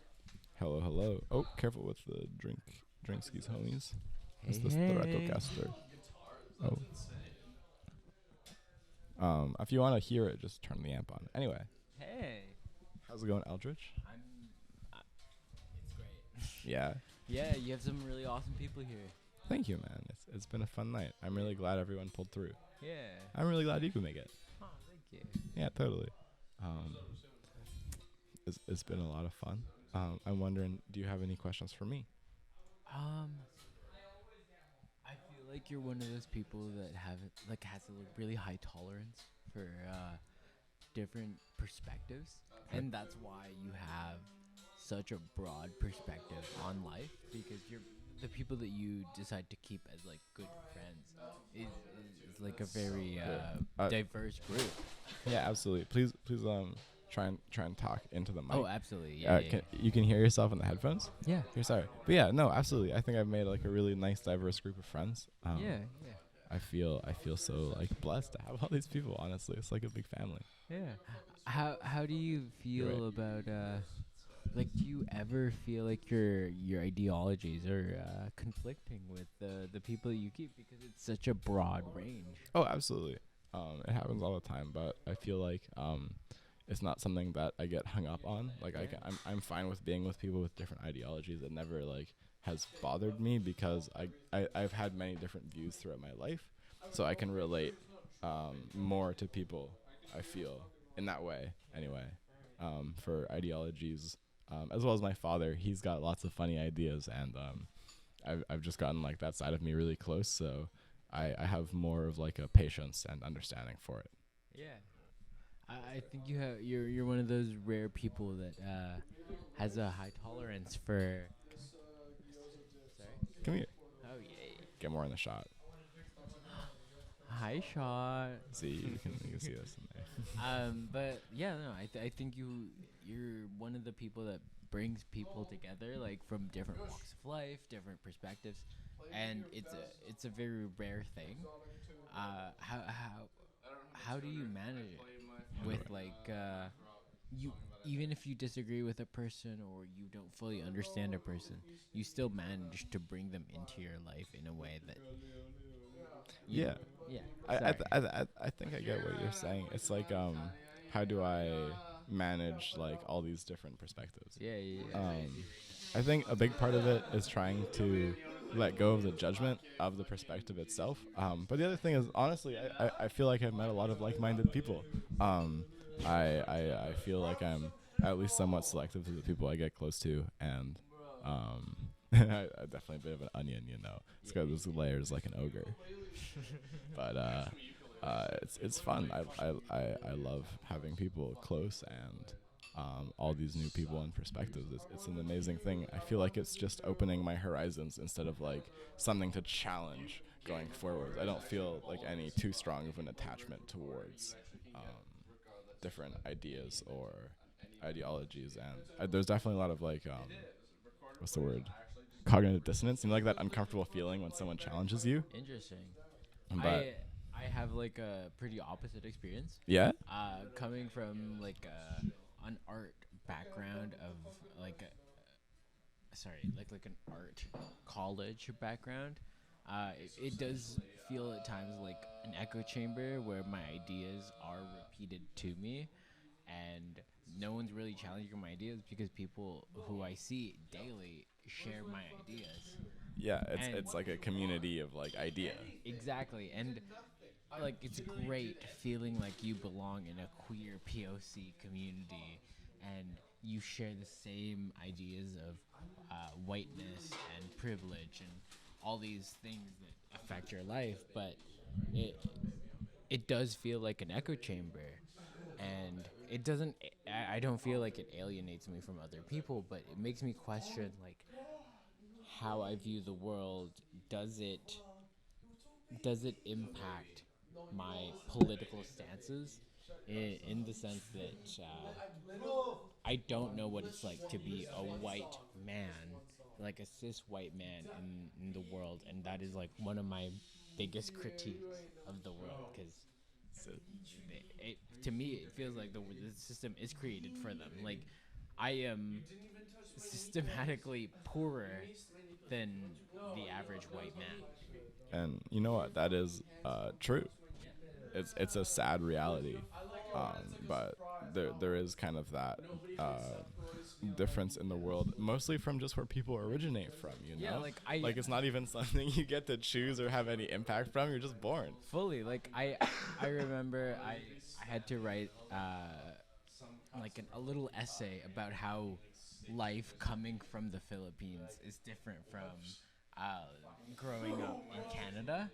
Hello. Oh, careful with the drinkskis, homies. It's the
Hey.
Stratocaster. Oh. If you want to hear it, just turn the amp on. Anyway.
Hey.
How's it going, Eldrich?
It's great.
Yeah.
Yeah, you have some really awesome people here.
Thank you, man. It's been a fun night. I'm really glad everyone pulled through.
Yeah.
I'm really glad you could make it.
Oh, thank you.
Yeah, totally. It's been a lot of fun. I'm wondering, do you have any questions for me?
I feel like you're one of those people that has a really high tolerance for different perspectives, and that's why you have such a broad perspective on life, because the people that you decide to keep as like good friends is like a very diverse group.
Yeah, absolutely. Please, try and talk into the mic.
Oh, absolutely. Yeah.
You can hear yourself in the headphones?
Yeah.
You're sorry. But yeah, no, absolutely. I think I've made like a really nice, diverse group of friends.
Yeah.
I feel so like blessed to have all these people. Honestly, it's like a big family.
Yeah. How do you feel about like, do you ever feel like your ideologies are conflicting with the people that you keep, because it's such a broad range?
Oh, absolutely. It happens all the time, but I feel like it's not something that I get hung up on. Like I'm fine with being with people with different ideologies. It never like has bothered me, because I've had many different views throughout my life, so I can relate more to people, I feel, in that way anyway. For ideologies, as well as my father, he's got lots of funny ideas, and I've just gotten like that side of me really close, so I have more of like a patience and understanding for it.
Yeah. I think you're one of those rare people that has a high tolerance for. Sorry.
Come here.
Oh yeah.
Get more in the shot.
Hi, Shaw.
See, you can see us in there.
But yeah, no, I think you're one of the people that brings people together, like from different walks of life, different perspectives, and it's a very rare thing. How do you manage it with you, even if you disagree with a person or you don't fully understand a person, you still manage to bring them into your life in a way that
Yeah.
yeah.
I think I get what you're saying. It's like how do I manage like all these different perspectives?
Yeah.
I think a big part of it is trying to let go of the judgment of the perspective itself. But the other thing is, honestly, I feel like I've met a lot of like-minded people. I feel like I'm at least somewhat selective to the people I get close to, and I definitely a bit of an onion, you know. It's got those layers like an ogre. But it's fun. I love having people close and all these new people and perspectives. It's an amazing thing. I feel like it's just opening my horizons instead of like something to challenge going forward. I don't feel like any too strong of an attachment towards different ideas or ideologies, and there's definitely a lot of like what's the word, cognitive dissonance. You know, like that uncomfortable feeling when someone challenges you.
Interesting.
But
I have like a pretty opposite experience.
Yeah?
Coming from like an art background of like like an art college background. It does feel at times like an echo chamber where my ideas are repeated to me, and no one's really challenging my ideas because people who I see daily share my ideas.
Yeah, it's like a community of like idea.
Exactly, and like it's great feeling like you belong in a queer POC community, and you share the same ideas of whiteness and privilege and all these things that affect your life. But it does feel like an echo chamber, and it doesn't. I don't feel like it alienates me from other people, but it makes me question like how I view the world. Does it impact my political stances in the sense that I don't know what it's like to be a white man, like a cis white man in the world, and that is like one of my biggest critiques of the world, because to me it feels like the system is created for them. Like I am systematically poorer than the average white man.
And you know what? That is true. It's a sad reality, but there is kind of that difference in the world, mostly from just where people originate from. You know,
Yeah,
like it's not even something you get to choose or have any impact from. You're just born.
Fully. Like I remember I had to write like a little essay about how life coming from the Philippines is different from growing up in Canada,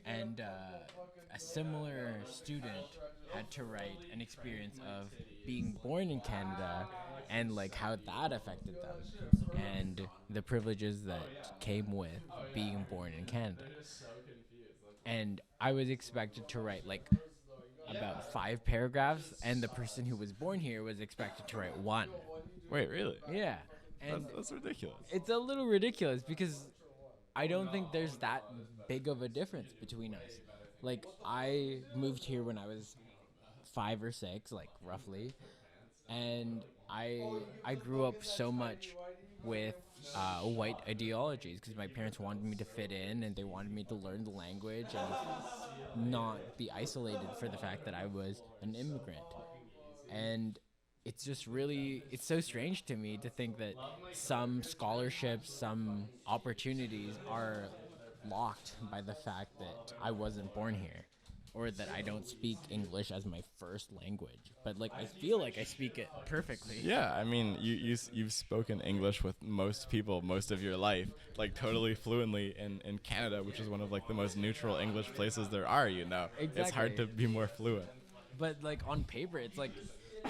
and a similar student had to write an experience of being born in Canada and like how that affected them and the privileges that came with being born in Canada. And I was expected to write like about 5 paragraphs, and the person who was born here was expected to write 1.
Wait, really?
Yeah. And
that's ridiculous.
It's a little ridiculous because I don't think there's that big of a difference between us. Like, I moved here when I was 5 or 6, like, roughly. And I grew up so much with white ideologies because my parents wanted me to fit in and they wanted me to learn the language and not be isolated for the fact that I was an immigrant. And it's just really, it's so strange to me to think that some scholarships, some opportunities are locked by the fact that I wasn't born here, or that I don't speak English as my first language. But like I feel like I speak it perfectly.
Yeah, I mean, you've spoken English with most people most of your life, like totally fluently in Canada, which is one of like the most neutral English places there are, you know.
Exactly.
It's hard to be more fluent.
But like on paper, it's like,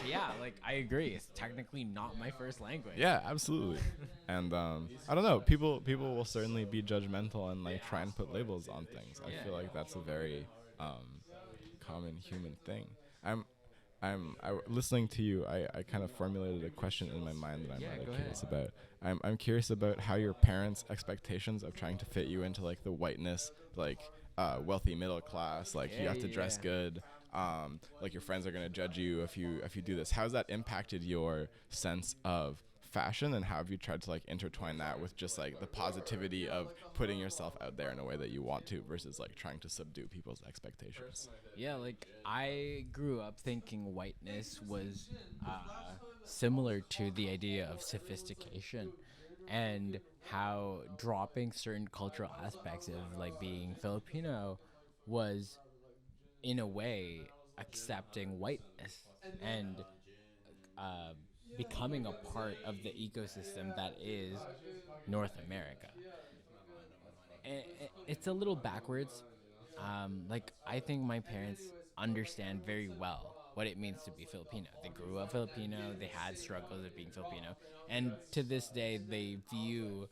yeah, like I agree. It's technically not my first language.
Yeah, absolutely. And I don't know. People will certainly be judgmental and like try and put labels on things. I feel like that's a very common human thing. I'm listening to you. I kind of formulated a question in my mind that I'm
Yeah,
really
go
curious
ahead.
about. I'm curious about how your parents' expectations of trying to fit you into like the whiteness, like wealthy middle class, like you
Yeah,
have to dress
yeah.
good, like your friends are gonna judge you if you do this. How has that impacted your sense of fashion, and how have you tried to like intertwine that with just like the positivity of putting yourself out there in a way that you want to versus like trying to subdue people's expectations?
Yeah, like I grew up thinking whiteness was similar to the idea of sophistication, and how dropping certain cultural aspects of like being Filipino was, in a way, accepting whiteness and uh, becoming a part of the ecosystem that is North America. It's a little backwards. Like I think my parents understand very well what it means to be Filipino. They grew up Filipino. They had struggles of being Filipino, and to this day they view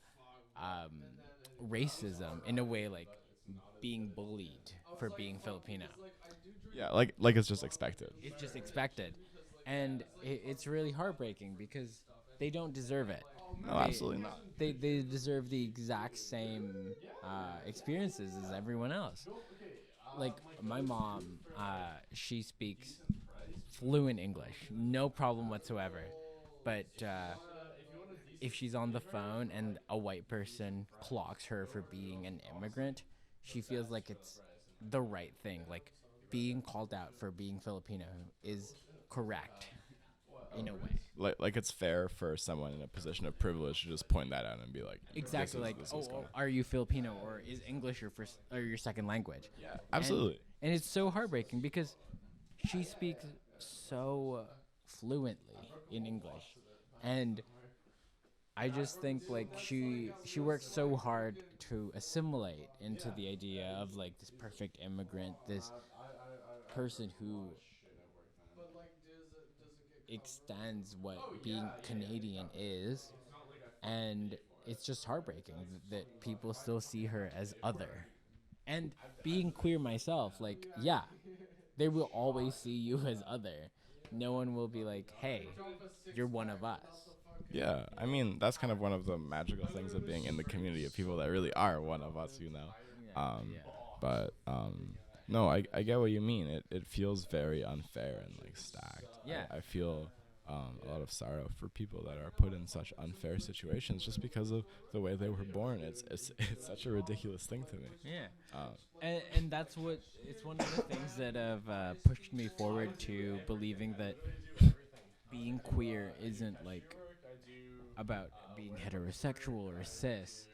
racism in a way like being bullied for being Filipino.
Yeah, like it's just expected.
It's just expected, and it's really heartbreaking because they don't deserve it.
No, absolutely not.
They deserve the exact same experiences as everyone else. Like my mom, she speaks fluent English, no problem whatsoever. But if she's on the phone and a white person clocks her for being an immigrant, she feels like it's the right thing. Like being called out for being Filipino is correct in a way.
Like it's fair for someone in a position of privilege to just point that out and be like,
Exactly. Like,
this
oh,
is gonna-"
are you Filipino, or is English your first or your second language?
Yeah, absolutely.
And it's so heartbreaking because she speaks so fluently in English, and I just think like she works so hard to assimilate into the idea of like this perfect immigrant, this person who extends what being Canadian is, and it's just heartbreaking that people still see her as other. And being queer myself, like, yeah, they will always see you as other. No one will be like, hey, you're one of us.
Yeah, I mean that's kind of one of the magical things of being in the community of people that really are one of us, you know. But no, I get what you mean. It feels very unfair and like stacked.
Yeah.
I feel a lot of sorrow for people that are put in such unfair situations just because of the way they were born. It's such a ridiculous thing to me.
Yeah. And that's what, it's one of the things that have pushed me forward to believing that being queer isn't like about being heterosexual or cis.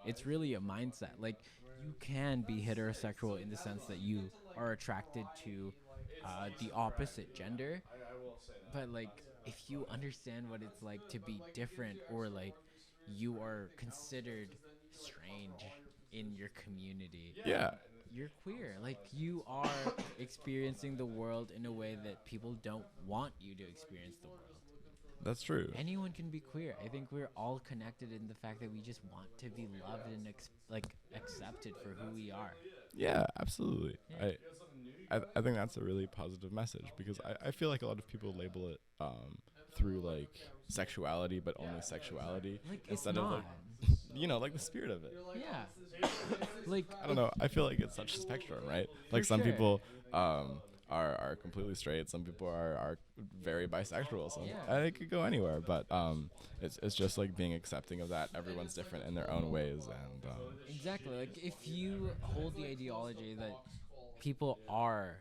It's really a mindset. Like you can be heterosexual in the sense that you are attracted to the opposite gender, but like if you understand what it's like to be different, or like you are considered strange in your community,
Yeah.
you're queer. Like you are experiencing the world in a way that people don't want you to experience the world.
That's true.
Anyone can be queer. I think we're all connected in the fact that we just want to be loved and accepted for who we are.
Yeah, absolutely.
Yeah.
I think that's a really positive message because I feel like a lot of people label it through like sexuality, but only sexuality
Like,
instead
it's
of
not.
like you know, like the spirit of it.
Yeah. Like
I don't know. I feel like it's such a spectrum, right? Like some
sure.
people are completely straight. Some people are very bisexual. Some,
Yeah.
and it could go anywhere. But it's just like being accepting of that. Everyone's different in their own ways, and
Exactly. Like if you hold the ideology that people are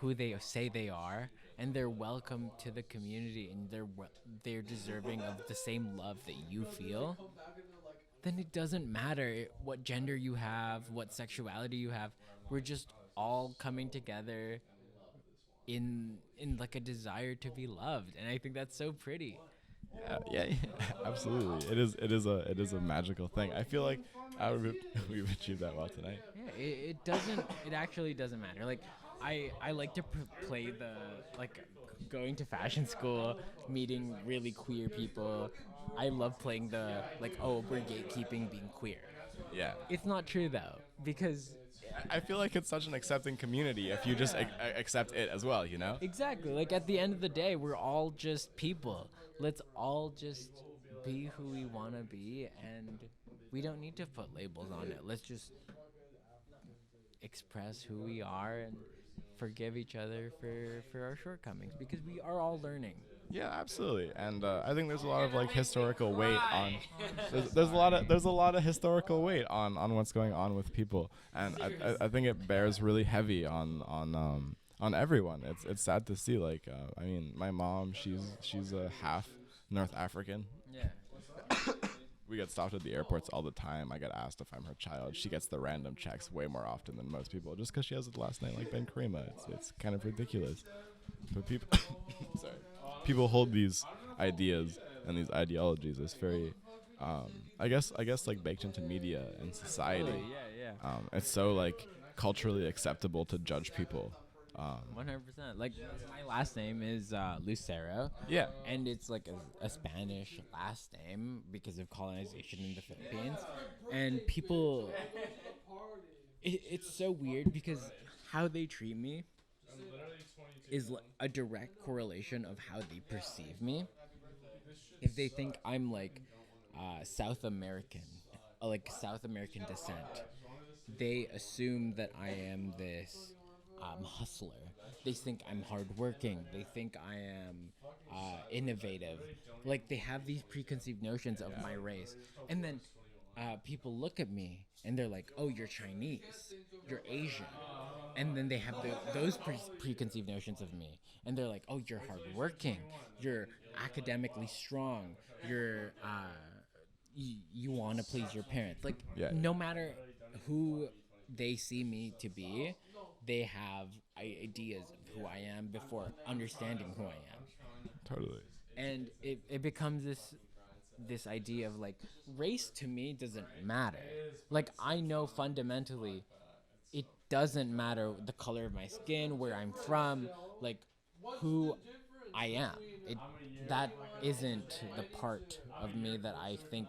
who they say they are, and they're welcome to the community, and they're deserving of the same love that you feel, then it doesn't matter what gender you have, what sexuality you have. We're just all coming together in like a desire to be loved, and I think that's so pretty.
yeah, absolutely. It is a magical thing. I feel like we've achieved that well tonight.
Yeah, it doesn't. It actually doesn't matter. Like, I like to play the like going to fashion school, meeting really queer people. I love playing the like, oh, we're gatekeeping being queer.
Yeah.
It's not true though, because
I feel like it's such an accepting community if you just accept it as well, you know?
Exactly. Like at the end of the day, we're all just people. Let's all just be who we want to be, and we don't need to put labels on it. Let's just express who we are and forgive each other for our shortcomings because we are all learning.
Yeah, absolutely. And I think there's a lot of like historical weight on. There's a lot of historical weight on what's going on with people, and I think it bears really heavy on everyone. It's sad to see. Like I mean, my mom, she's a half North African.
Yeah.
We get stopped at the airports all the time. I get asked if I'm her child. She gets the random checks way more often than most people, just because she has a last name like Ben Karima. It's kind of ridiculous. But people, sorry, people hold these ideas and these ideologies as very, I guess like baked into media and society.
Totally, yeah.
It's so like culturally acceptable to judge people.
100%. Like my last name is Lucero.
Yeah.
And it's like a Spanish last name because of colonization in the Philippines. And people, it's so weird because how they treat me is a direct correlation of how they perceive me. If they think I'm like South American, like South American descent, they assume that I am this hustler. They think I'm hardworking. They think I am innovative. Like they have these preconceived notions of my race, and then people look at me and they're like, "Oh, you're Chinese, you're Asian," and then they have those preconceived notions of me, and they're like, "Oh, you're hardworking, you're academically strong, you're you want to please your parents." Like no matter who they see me to be, they have ideas of who I am before understanding who I am.
Totally.
And it becomes this idea of like race to me doesn't matter. Like I know fundamentally it doesn't matter the color of my skin, where I'm from, like who I am. That isn't the part of me that I think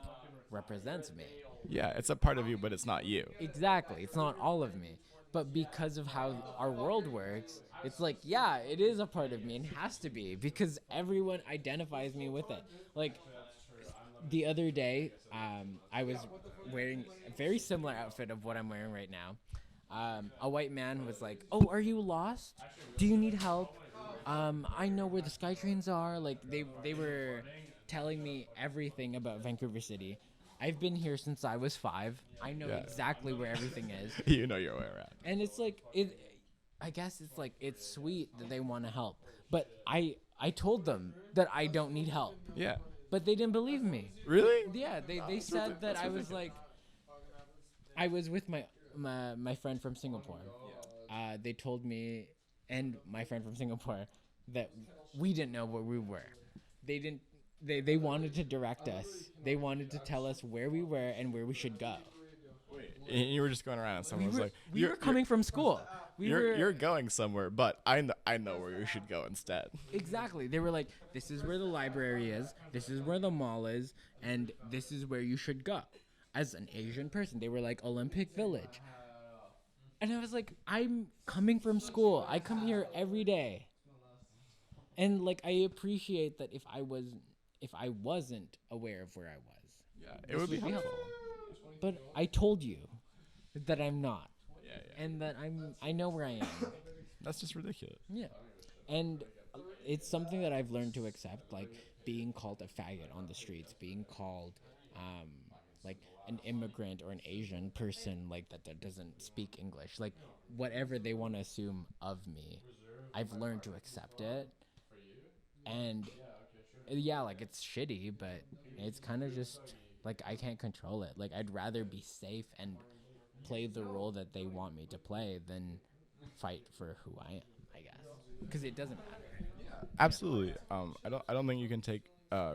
represents me.
Yeah, it's a part of you, but it's not you.
Exactly. It's not all of me. But because of how our world works, it's like, yeah, it is a part of me and has to be because everyone identifies me with it. Like the other day, I was wearing a very similar outfit of what I'm wearing right now. A white man was like, "Oh, are you lost? Do you need help? I know where the SkyTrains are." Like they were telling me everything about Vancouver City. I've been here since I was 5. I know exactly where everything is.
You know your way around.
And it's like I guess it's like it's sweet that they want to help, but I told them that I don't need help.
Yeah.
But they didn't believe me.
Really?
Yeah, they said that I was like I was with my friend from Singapore. They told me and my friend from Singapore that we didn't know where we were. They didn't. They wanted to direct us. They wanted to tell us where we were and where we should go.
And you were just going around and someone was like,
we were coming from school.
You're going somewhere, but I know where you should go instead.
Exactly. They were like, this is where the library is, this is where the mall is, and this is where you should go. As an Asian person, they were like Olympic Village. And I was like, I'm coming from school. I come here every day. And like I appreciate that if I wasn't aware of where I was.
Yeah, it would be helpful.
But I told you that I'm not.
Yeah.
And that I know where I am.
That's just ridiculous.
Yeah. And it's something that I've learned to accept, like being called a faggot on the streets, being called like an immigrant or an Asian person like that doesn't speak English. Like whatever they want to assume of me, I've learned to accept it. And yeah, like it's shitty, but it's kind of just like I can't control it. Like I'd rather be safe and play the role that they want me to play than fight for who I am, I guess, because it doesn't matter.
Yeah, absolutely. I don't think you can take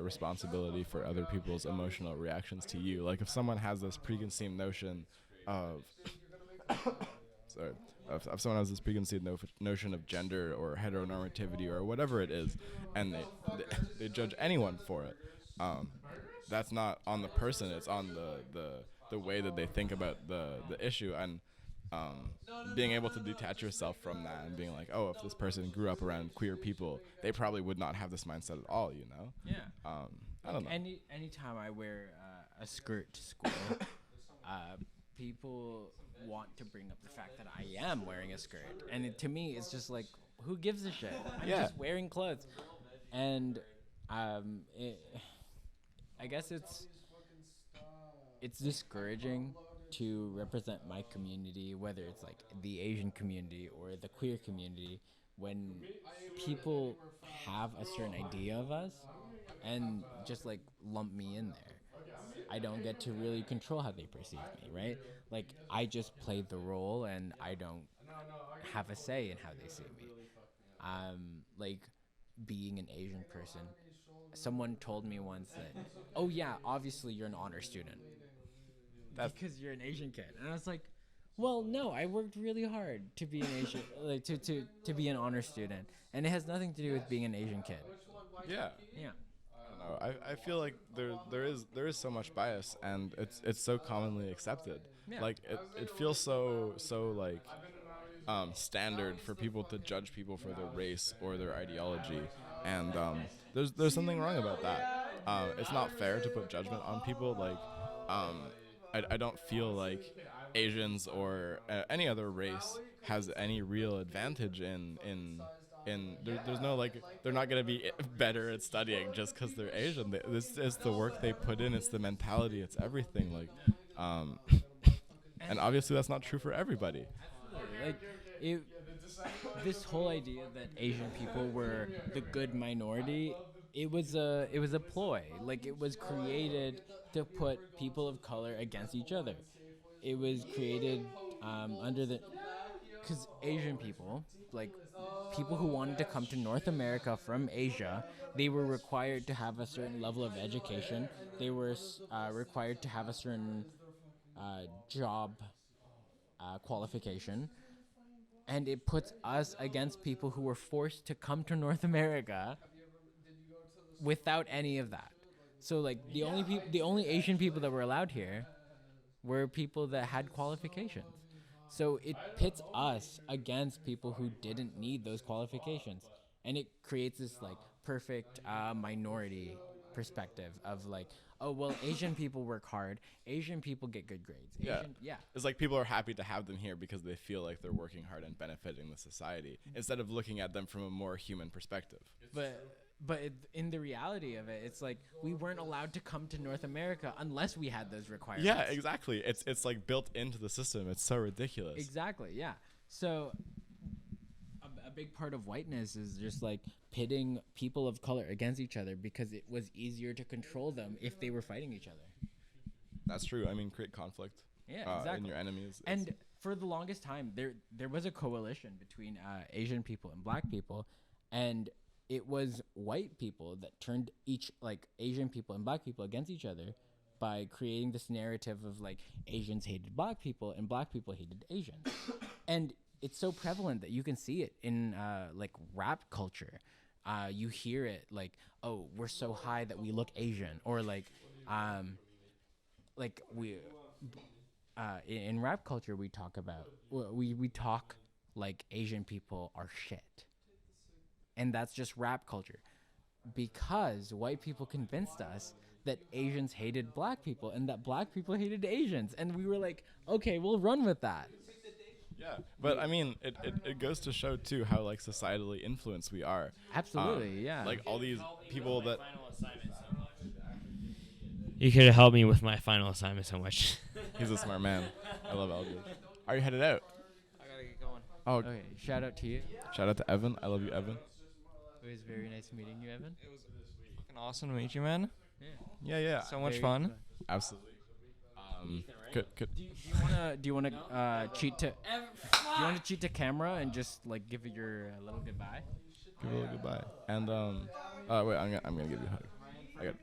responsibility for other people's emotional reactions to you. Like if someone has this preconceived notion of sorry. If someone has this preconceived notion of gender or heteronormativity or whatever it is, and they judge anyone for it, that's not on the person. It's on the way that they think about the issue. And being able to detach yourself from that and being like, oh, if this person grew up around queer people, they probably would not have this mindset at all, you know?
Yeah.
I don't know.
Anytime I wear a skirt to school, people want to bring up the fact that I am wearing a skirt, and to me, it's just like, who gives a shit? I'm
Yeah.
just wearing clothes, and I guess it's discouraging to represent my community, whether it's like the Asian community or the queer community, when people have a certain idea of us and just like lump me in there. I don't get to really control how they perceive me, right? Like, I just play the role and I don't have a say in how they see me. Like, being an Asian person, someone told me once that, oh yeah, obviously you're an honor student because you're an Asian kid. And I was like, well, no, I worked really hard to be an Asian, like to be an honor student, and it has nothing to do with being an Asian kid.
Yeah.
Yeah.
I don't know. I feel like there is so much bias, and it's so commonly accepted.
Yeah.
Like it feels so like standard for people to judge people for their race or their ideology, and there's something wrong about that. It's not fair to put judgment on people. Like I don't feel like Asians or any other race has any real advantage there's no, like, they're not going to be better at studying just because they're Asian. This is the work they put in, it's the mentality, it's everything. Like, and obviously that's not true for everybody.
Like, this whole idea that Asian people were the good minority, it was a ploy. Like, it was created to put people of color against each other. It was created under the, because Asian people, like people who wanted to come to North America from Asia, they were required to have a certain level of education. They were required to have a certain job qualification. And it puts us against people who were forced to come to North America without any of that. So, like, the only Asian people that were allowed here were people that had qualifications. So it pits us against people who didn't need those qualifications, and it creates this like perfect minority perspective of like, oh well, Asian people work hard, Asian people get good grades. Yeah.
It's like people are happy to have them here because they feel like they're working hard and benefiting the society instead of looking at them from a more human perspective.
But in the reality of it, it's like we weren't allowed to come to North America unless we had those requirements.
Yeah, exactly. It's like built into the system. It's so ridiculous.
Exactly, yeah. So a big part of whiteness is just like pitting people of color against each other because it was easier to control them if they were fighting each other.
That's true. I mean, create conflict.
Yeah, exactly.
In your enemies.
And for the longest time, there was a coalition between Asian people and black people, and it was white people that turned Asian people and black people against each other by creating this narrative of like Asians hated black people and black people hated Asians. And it's so prevalent that you can see it in like rap culture. You hear it like, oh, we're so high that we look Asian, or like in rap culture we talk about we talk like Asian people are shit. And that's just rap culture, because white people convinced us that Asians hated black people and that black people hated Asians. And we were like, okay, we'll run with that.
Yeah, but I mean, it goes to show, too, how, like, societally influenced we are.
Absolutely, yeah.
Like, all these people that...
You could have helped me with my final assignment so much.
He's a smart man. I love Eldrich. Are you headed out?
I gotta get going.
Oh,
okay. Shout out to you.
Shout out to Evan. I love you, Evan.
It was very nice meeting you, Evan.
It was fucking awesome to meet you, man.
Yeah.
So much fun.
Absolutely. Good.
Do you wanna cheat to? Do you want to cheat to camera and just like give it your little goodbye?
Give it a little goodbye. And wait, I'm gonna give you a hug. I got.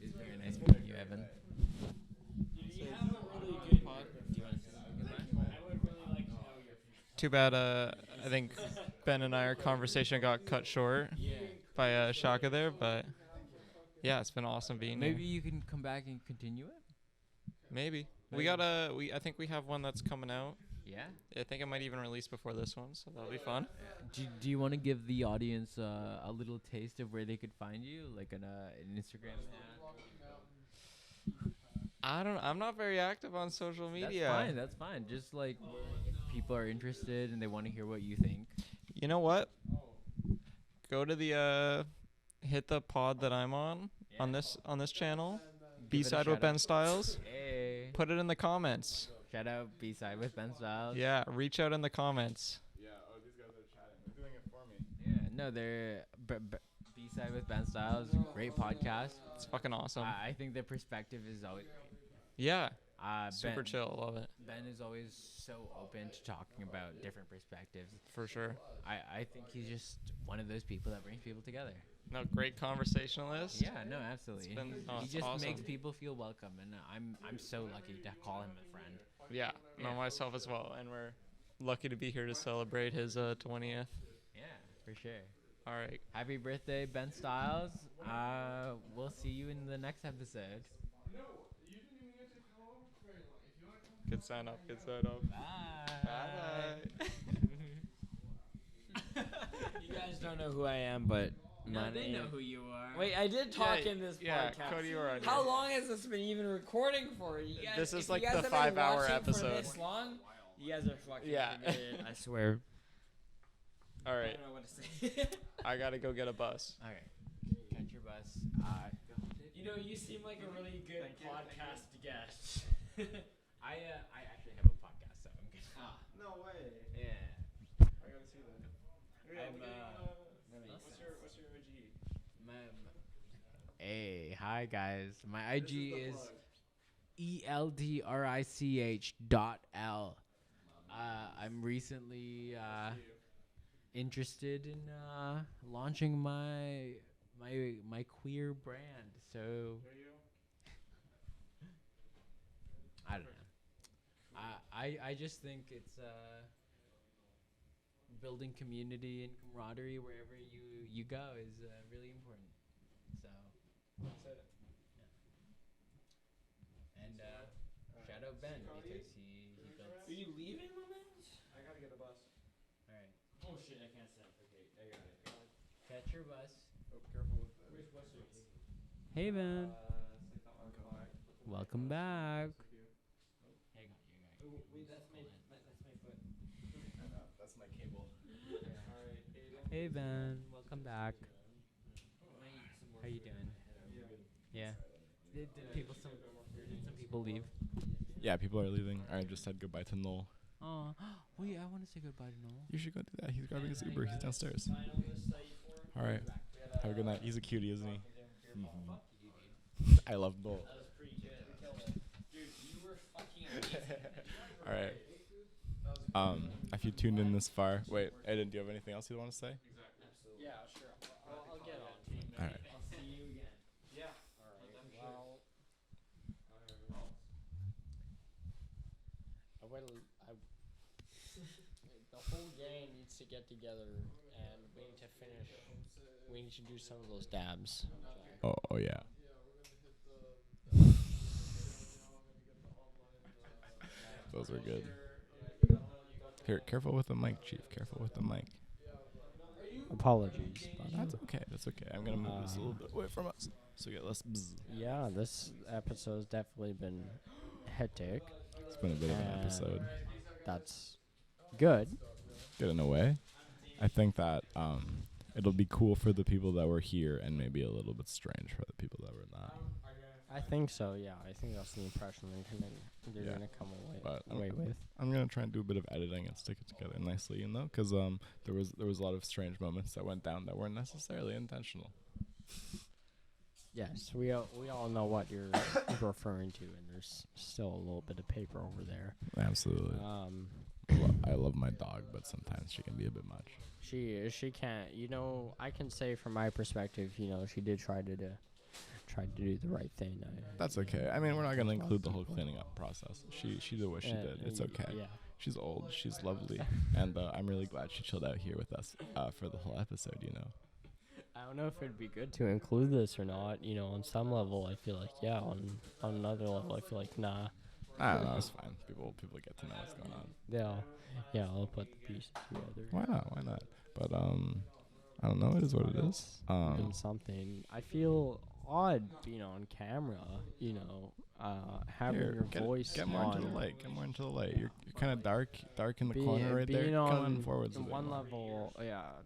It's very nice meeting you.
Evan.
Too bad. I think Ben and our conversation got cut short by Shaka there, but yeah, it's been awesome being
Maybe
here.
you can come back and continue it.
Maybe we
Maybe.
got I think we have one that's coming out.
Yeah.
I think it might even release before this one, so that'll be fun.
Do you want to give the audience a little taste of where they could find you, like an Instagram?
I'm not very active on social media.
That's fine. That's fine. Just like if people are interested and they want to hear what you think.
You know what? Go to the hit the pod that I'm on this channel.
Give it a
B-side with
shout
Ben
out.
Styles.
Hey.
Put it in the comments.
Shout out B-side with Ben Styles.
Yeah, reach out in the comments.
Yeah. Oh, these guys are chatting. They're doing it for me.
Yeah. No, they're B-side with Ben Styles. Great podcast.
It's fucking awesome.
I think their perspective is always great.
Yeah.
Ben,
Super chill. Love it.
Ben is always so open to talking about different perspectives.
For sure.
I think he's just one of those people that brings people together.
No, great conversationalist.
Yeah, no, absolutely. He
It's
just
awesome.
makes people feel welcome, and I'm so lucky to call him a friend.
Yeah, no, myself as well, and we're lucky to be here to celebrate his 20th.
Yeah, for sure.
All right.
Happy birthday, Ben Styles. We'll see you in the next episode.
Good sign up. Good sign up.
Bye.
You guys don't know who I am, but my
they
name.
know who you are.
Wait, I did talk in this
yeah,
podcast.
Cody, you were on
How
here.
long has this been even recording for? You guys,
This is
if
like
you guys
the
have been
5-hour
watching
episode.
For this long, you guys are fucking
Yeah.
committed, I swear.
All
I
right.
don't know what to say.
I gotta go get a bus.
Okay. Catch your bus.
You know, you seem like a really good podcast guest.
I actually have a podcast, so I'm good.
No way.
Yeah.
I gotta see that.
I'm,
What's your OG?
Hey, hi guys. My IG is ELDRICH.L. I'm recently interested in launching my queer brand. So I don't know. I just think it's building community and camaraderie wherever you go is really important. So that's it. Yeah. And shout out Ben because he built.
Are you leaving, my man?
I gotta get a bus.
All right.
Oh shit, I can't stand. Okay, I got it.
Catch your bus.
Oh, careful with that.
Where's bus service?
Hey Ben. Welcome back.
That's my cable.
Hey Ben, welcome back. How you doing? Yeah. Did some people leave?
Yeah, people are leaving. I just said goodbye to Noel.
Oh, wait! I want to say goodbye to Noel.
You should go do that. He's grabbing his Uber. He's downstairs. All right. Have a good night. He's a cutie, isn't he? I love Noel. All right. If you tuned in this far, wait, Aiden, do you have anything else you want to say?
Yeah, sure. I'll get on.
All right.
I'll see you again. Yeah. All right. Well, the whole gang needs to get together, and we need to finish. We need to do some of those dabs.
Oh yeah. Those were good. Here, careful with the mic, Chief. Careful with the mic.
Apologies.
That's okay. That's okay. I'm gonna move this a little bit away from us so we get less bzz.
Yeah, this episode's definitely been hectic.
It's been a bit of an episode.
That's good.
Good in a way. I think that it'll be cool for the people that were here and maybe a little bit strange for the people that were not.
I think so. Yeah, I think that's the impression they're
Yeah.
gonna come
But
away with.
I'm gonna try and do a bit of editing and stick it together nicely, you know, because there was a lot of strange moments that went down that weren't necessarily intentional.
Yes, we all know what you're referring to, and there's still a little bit of paper over there.
Absolutely. I love my dog, but sometimes she can be a bit much.
She can't. You know, I can say from my perspective, you know, she did try to
tried to do the right thing.
That's okay. I mean, we're not gonna include the whole cleaning up process. She did what she did. It's okay.
Yeah.
She's old. She's lovely, and I'm really glad she chilled out here with us for the whole episode. You know.
I don't know if it'd be good to include this or not. You know, on some level, I feel like yeah. On another level, I feel like nah.
I don't know. It's fine. People get to know what's going on.
Yeah. I'll put the pieces together.
Why not? Why not? But I don't know. It is what it is.
And something. I feel odd being on camera. You know, having your voice
get more
on.
into the light. Get more into the light. You're kind of dark in the corner right there.
Being
Come
on
on forwards.
one level,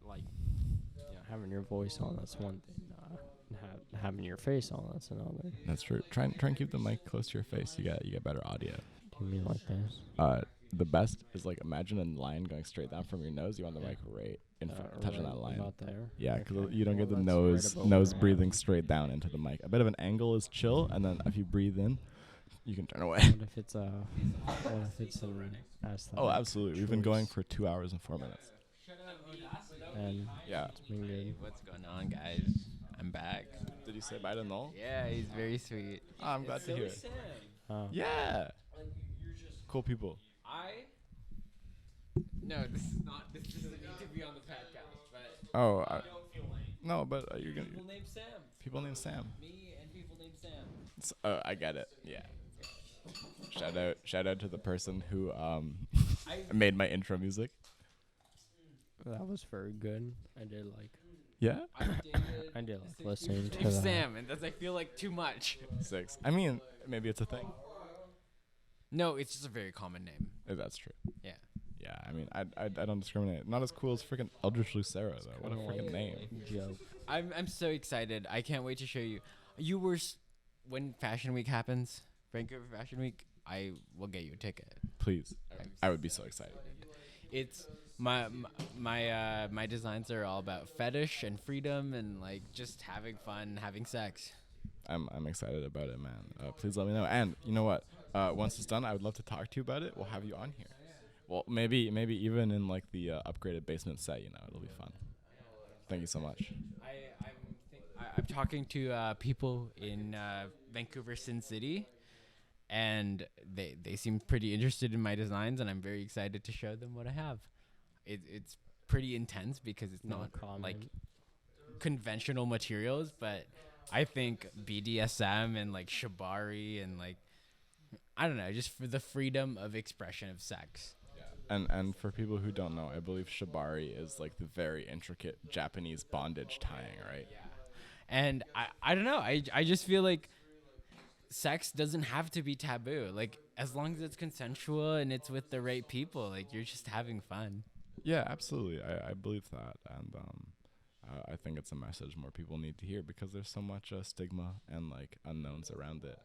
like having your voice on, that's one thing. Having your face on, that's another.
That's true. Try and keep the mic close to your face. You get better audio.
Do you mean like this?
The best is like imagine a line going straight down from your nose. You want the mic right in front, touching that line.
About there.
Yeah, because
Okay.
you don't get the
Well, that's
nose
right about where
breathing straight down into the mic. A bit of an angle is chill, and then if you breathe in, you can turn away.
What if it's an aesthetic?
Oh, absolutely. We've been going for 2 hours and 4 minutes.
And
yeah,
it's been good.
What's going on, guys? I'm back.
Did you say bye to Noel?
Yeah, he's very sweet.
Oh, I'm glad to hear it.
Oh.
Yeah. Cool people.
No, this doesn't need to be on the podcast, but.
Oh, no, but you're gonna.
People named Sam.
People named Sam.
Me and people named Sam.
Oh, I get it. Yeah. Shout out to the person who made my intro music.
That was very good. I did like.
Yeah.
I did like listening to
Name
that.
Sam, and that's I feel like too much.
6. I mean, maybe it's a thing.
No, it's just a very common name.
That's true.
Yeah.
Yeah, I mean, I don't discriminate. Not as cool as freaking Eldrich Lucero, though. What a freaking name.
Joke.
I'm so excited. I can't wait to show you. You were when Fashion Week happens, Vancouver Fashion Week. I will get you a ticket.
Please, I would be so excited.
It's my designs are all about fetish and freedom and like just having fun, having sex.
I'm excited about it, man. Please let me know. And you know what? Once it's done, I would love to talk to you about it. We'll have you on here. Well, maybe even in like the upgraded basement set. You know, it'll be fun. Thank you so much.
I'm talking to people in Vancouver, Sin City, and they seem pretty interested in my designs, and I'm very excited to show them what I have. It's pretty intense because it's not like conventional materials, but I think BDSM and like shibari and like I don't know, just for the freedom of expression of sex.
And for people who don't know, I believe shibari is like the very intricate Japanese bondage tying, right?
Yeah. And I don't know. I just feel like sex doesn't have to be taboo. Like as long as it's consensual and it's with the right people, like you're just having fun.
Yeah, absolutely. I believe that, and I think it's a message more people need to hear because there's so much stigma and like unknowns around it.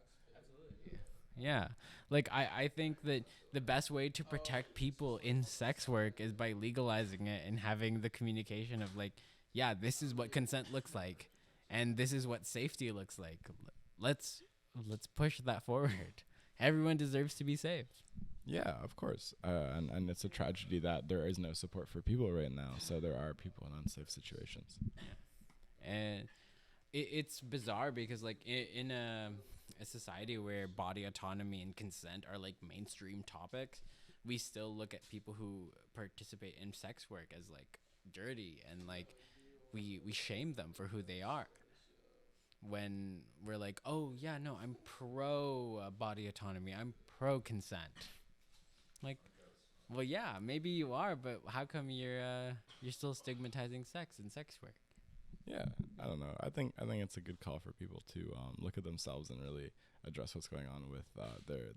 Yeah. Like, I think that the best way to protect people in sex work is by legalizing it and having the communication of, like, yeah, this is what consent looks like, and this is what safety looks like. Let's push that forward. Everyone deserves to be safe.
Yeah, of course. And it's a tragedy that there is no support for people right now, so there are people in unsafe situations.
And it's bizarre because, like, in a society where body autonomy and consent are like mainstream topics, we still look at people who participate in sex work as like dirty, and like we shame them for who they are when we're like, oh yeah, no, I'm pro body autonomy, I'm pro consent. Like, well, yeah, maybe you are, but how come you're still stigmatizing sex and sex work?
Yeah, I don't know. I think it's a good call for people to look at themselves and really address what's going on with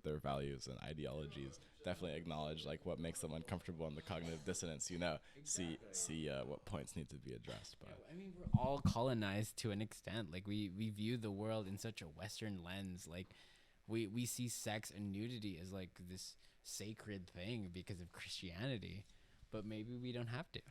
their values and ideologies. Definitely acknowledge like what makes them uncomfortable and the cognitive dissonance. You know, see what points need to be addressed. But
I mean, we're all colonized to an extent. Like we view the world in such a Western lens. Like we see sex and nudity as like this sacred thing because of Christianity. But maybe we don't have to.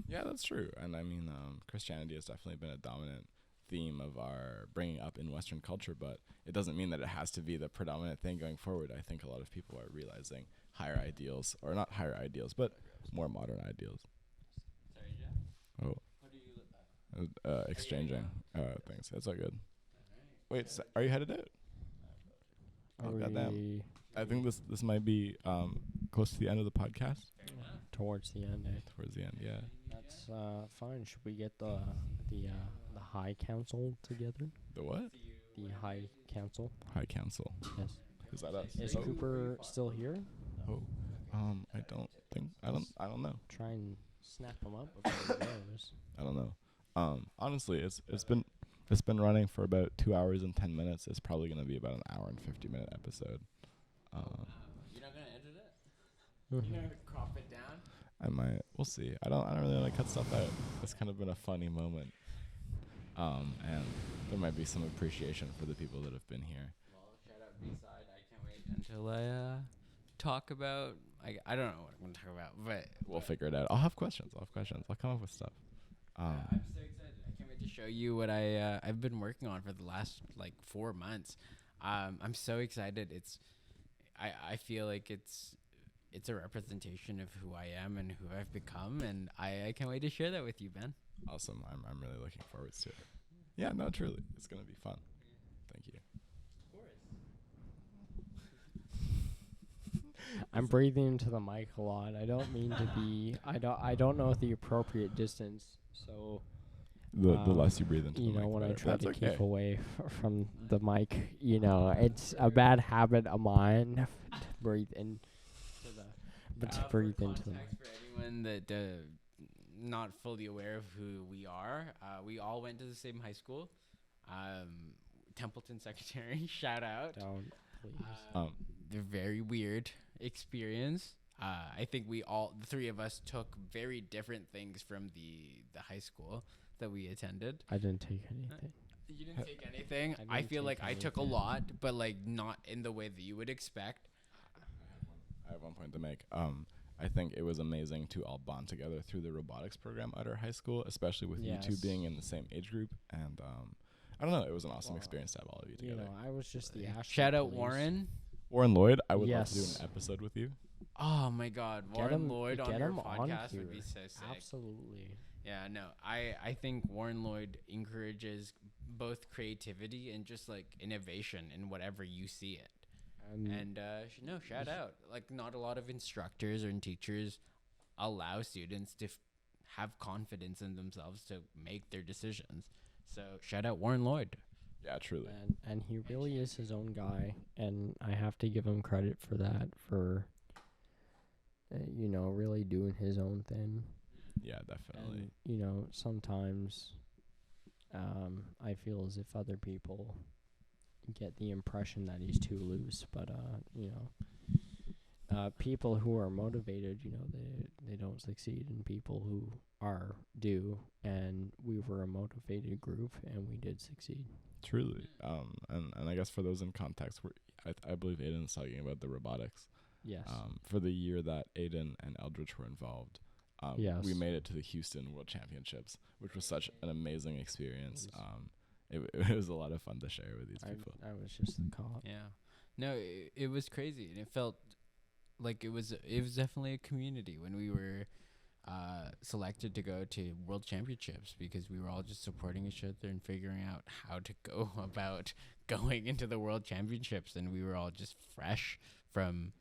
Yeah, that's true. And I mean, Christianity has definitely been a dominant theme of our bringing up in Western culture, but it doesn't mean that it has to be the predominant thing going forward. I think a lot of people are realizing higher ideals, or not higher ideals, but more modern ideals.
Sorry, Jeff.
Oh.
What are you
exchanging things. That's all good.
Alright.
Wait, are you headed out? Oh, goddamn. I think this might be close to the end of the podcast.
Towards the end.
Towards the end, yeah.
That's fine. Should we get the High Council together?
The what?
The High Council.
High Council.
Yes.
Is that us?
Is Cooper still here?
Oh, I don't think. I don't know.
Try and snap him up before he goes.
I don't know. Honestly, it's been running for about 2 hours and 10 minutes. It's probably gonna be about an hour and 50-minute episode.
You're not gonna edit it? You're gonna crop it down?
I might. We'll see. I don't really want to cut stuff out. It's kind of been a funny moment. And there might be some appreciation for the people that have been here.
Well, shout out B-side. I can't wait until I talk about. I don't know what I'm gonna talk about, but
We'll figure it out. I'll have questions. I'll come up with stuff.
I'm so excited. I can't wait to show you what I've been working on for the last 4 months. I'm so excited. I feel like it's a representation of who I am and who I've become, and I can't wait to share that with you, Ben.
Awesome. I'm really looking forward to it. Yeah, no, truly. It's going to be fun. Thank you.
I'm breathing into the mic a lot. I don't mean to be. I don't know the appropriate distance. So
The less you breathe into the mic,
when I
better.
try
That's
to
okay.
keep away from the mic, it's a bad habit of mine to breathe into the mic.
For anyone that not fully aware of who we are, we all went to the same high school. Templeton Secretary, shout out.
Don't, please.
They're very weird experience. I think the three of us took very different things from the high school that we attended.
I didn't take anything.
You didn't take anything? I feel like I took a lot, but not in the way that you would expect.
I have one point to make. I think it was amazing to all bond together through the robotics program at our high school, especially with you two being in the same age group. And I don't know, it was an awesome experience to have all of you together.
I was just the Ashley
Shout out
police.
Warren
Lloyd, I would love to do an episode with you.
Oh my God, Warren Lloyd on your
him on
podcast
here.
would be so sick.
Absolutely.
Yeah, no, I think Warren Lloyd encourages both creativity and just innovation in whatever you see it. And shout out. Not a lot of instructors or teachers allow students to have confidence in themselves to make their decisions. So shout out Warren Lloyd.
Yeah, truly.
And he really is his own guy, and I have to give him credit for that, for really doing his own thing.
Yeah, definitely.
And, sometimes I feel as if other people get the impression that he's too loose, but people who are motivated, they don't succeed, and people who do, and we were a motivated group and we did succeed.
Truly. And I guess for those in context, I believe Aiden's talking about the robotics.
Yes.
For the year that Aiden and Eldrich were involved,
yes.
we made it to the Houston World Championships, which was such an amazing experience. It was a lot of fun to share with these people.
I was just the cop.
Yeah. No, it was crazy, and it felt like it was definitely a community when we were selected to go to World Championships, because we were all just supporting each other and figuring out how to go about going into the World Championships, and we were all just fresh from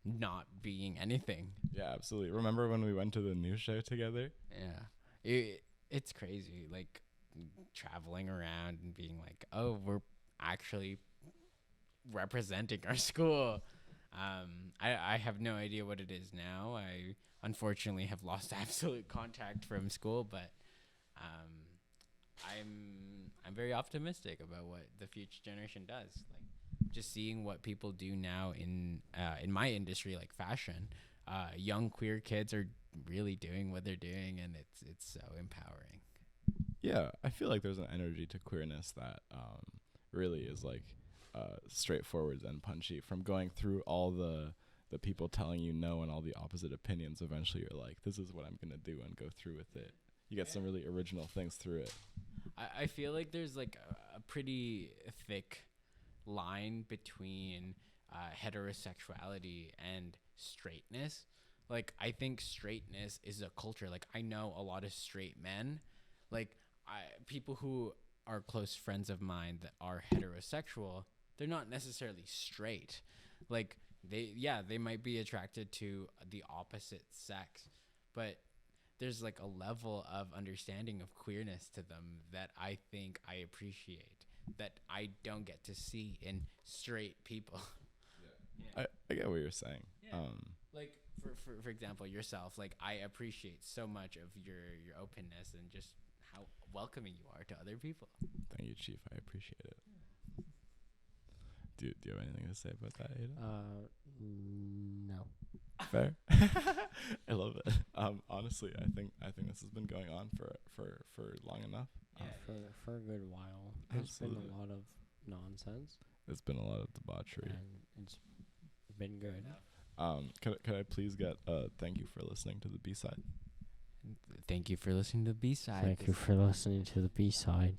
not being anything.
Yeah, absolutely. Remember when we went to the news show together?
Yeah. It's crazy, traveling around and being oh, we're actually representing our school. I have no idea what it is now. I unfortunately have lost absolute contact from school, but I'm very optimistic about what the future generation does. Just seeing what people do now in my industry, like fashion, young queer kids are really doing what they're doing, and it's so empowering.
Yeah, I feel like there's an energy to queerness that really is straightforward and punchy. From going through all the people telling you no and all the opposite opinions, eventually you're like, this is what I'm gonna do, and go through with it. You get some really original things through it.
I feel like there's a pretty thick line between heterosexuality and straightness. I think straightness is a culture. I know a lot of straight men, people who are close friends of mine that are heterosexual, they're not necessarily straight. Like they might be attracted to the opposite sex, but there's like a level of understanding of queerness to them that I think I appreciate, that I don't get to see in straight people.
I get what you're saying.
Like for example, yourself, like I appreciate so much of your openness and just how welcoming you are to other people.
Thank you, Chief. I appreciate it. Do you have anything to say about that, Ada?
No.
Fair. I love it. Honestly, I think this has been going on for long enough.
For a good while. There's been a lot of nonsense.
There's been a lot of debauchery.
And it's been good.
Could I please get thank you for listening to the B-side?
Thank you for listening to the B-side.
Thank you for listening to the B-side.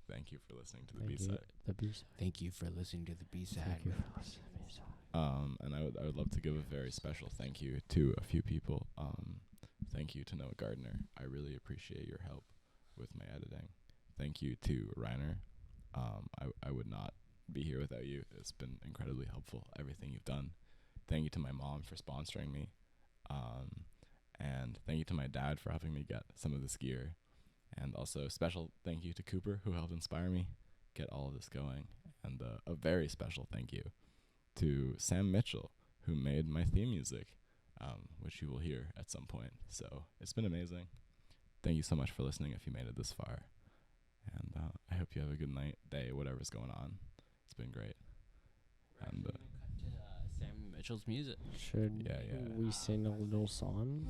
Thank you for listening to the B-side.
The B-side.
Thank you for listening to the B-side.
Thank you for listening to the B-side.
And I would love to give a very special thank you to a few people. Thank you to Noah Gardner. I really appreciate your help with my editing. Thank you to Reiner. I would not be here without you. It's been incredibly helpful, everything you've done. Thank you to my mom for sponsoring me. And thank you to my dad for helping me get some of this gear. And also special thank you to Cooper, who helped inspire me get all of this going. And a very special thank you to Sam Mitchell, who made my theme music, which you will hear at some point. So it's been amazing. Thank you so much for listening if you made it this far. And I hope you have a good night, day, whatever's going on. It's been great. And
Sam Mitchell's music.
Should we sing a little song?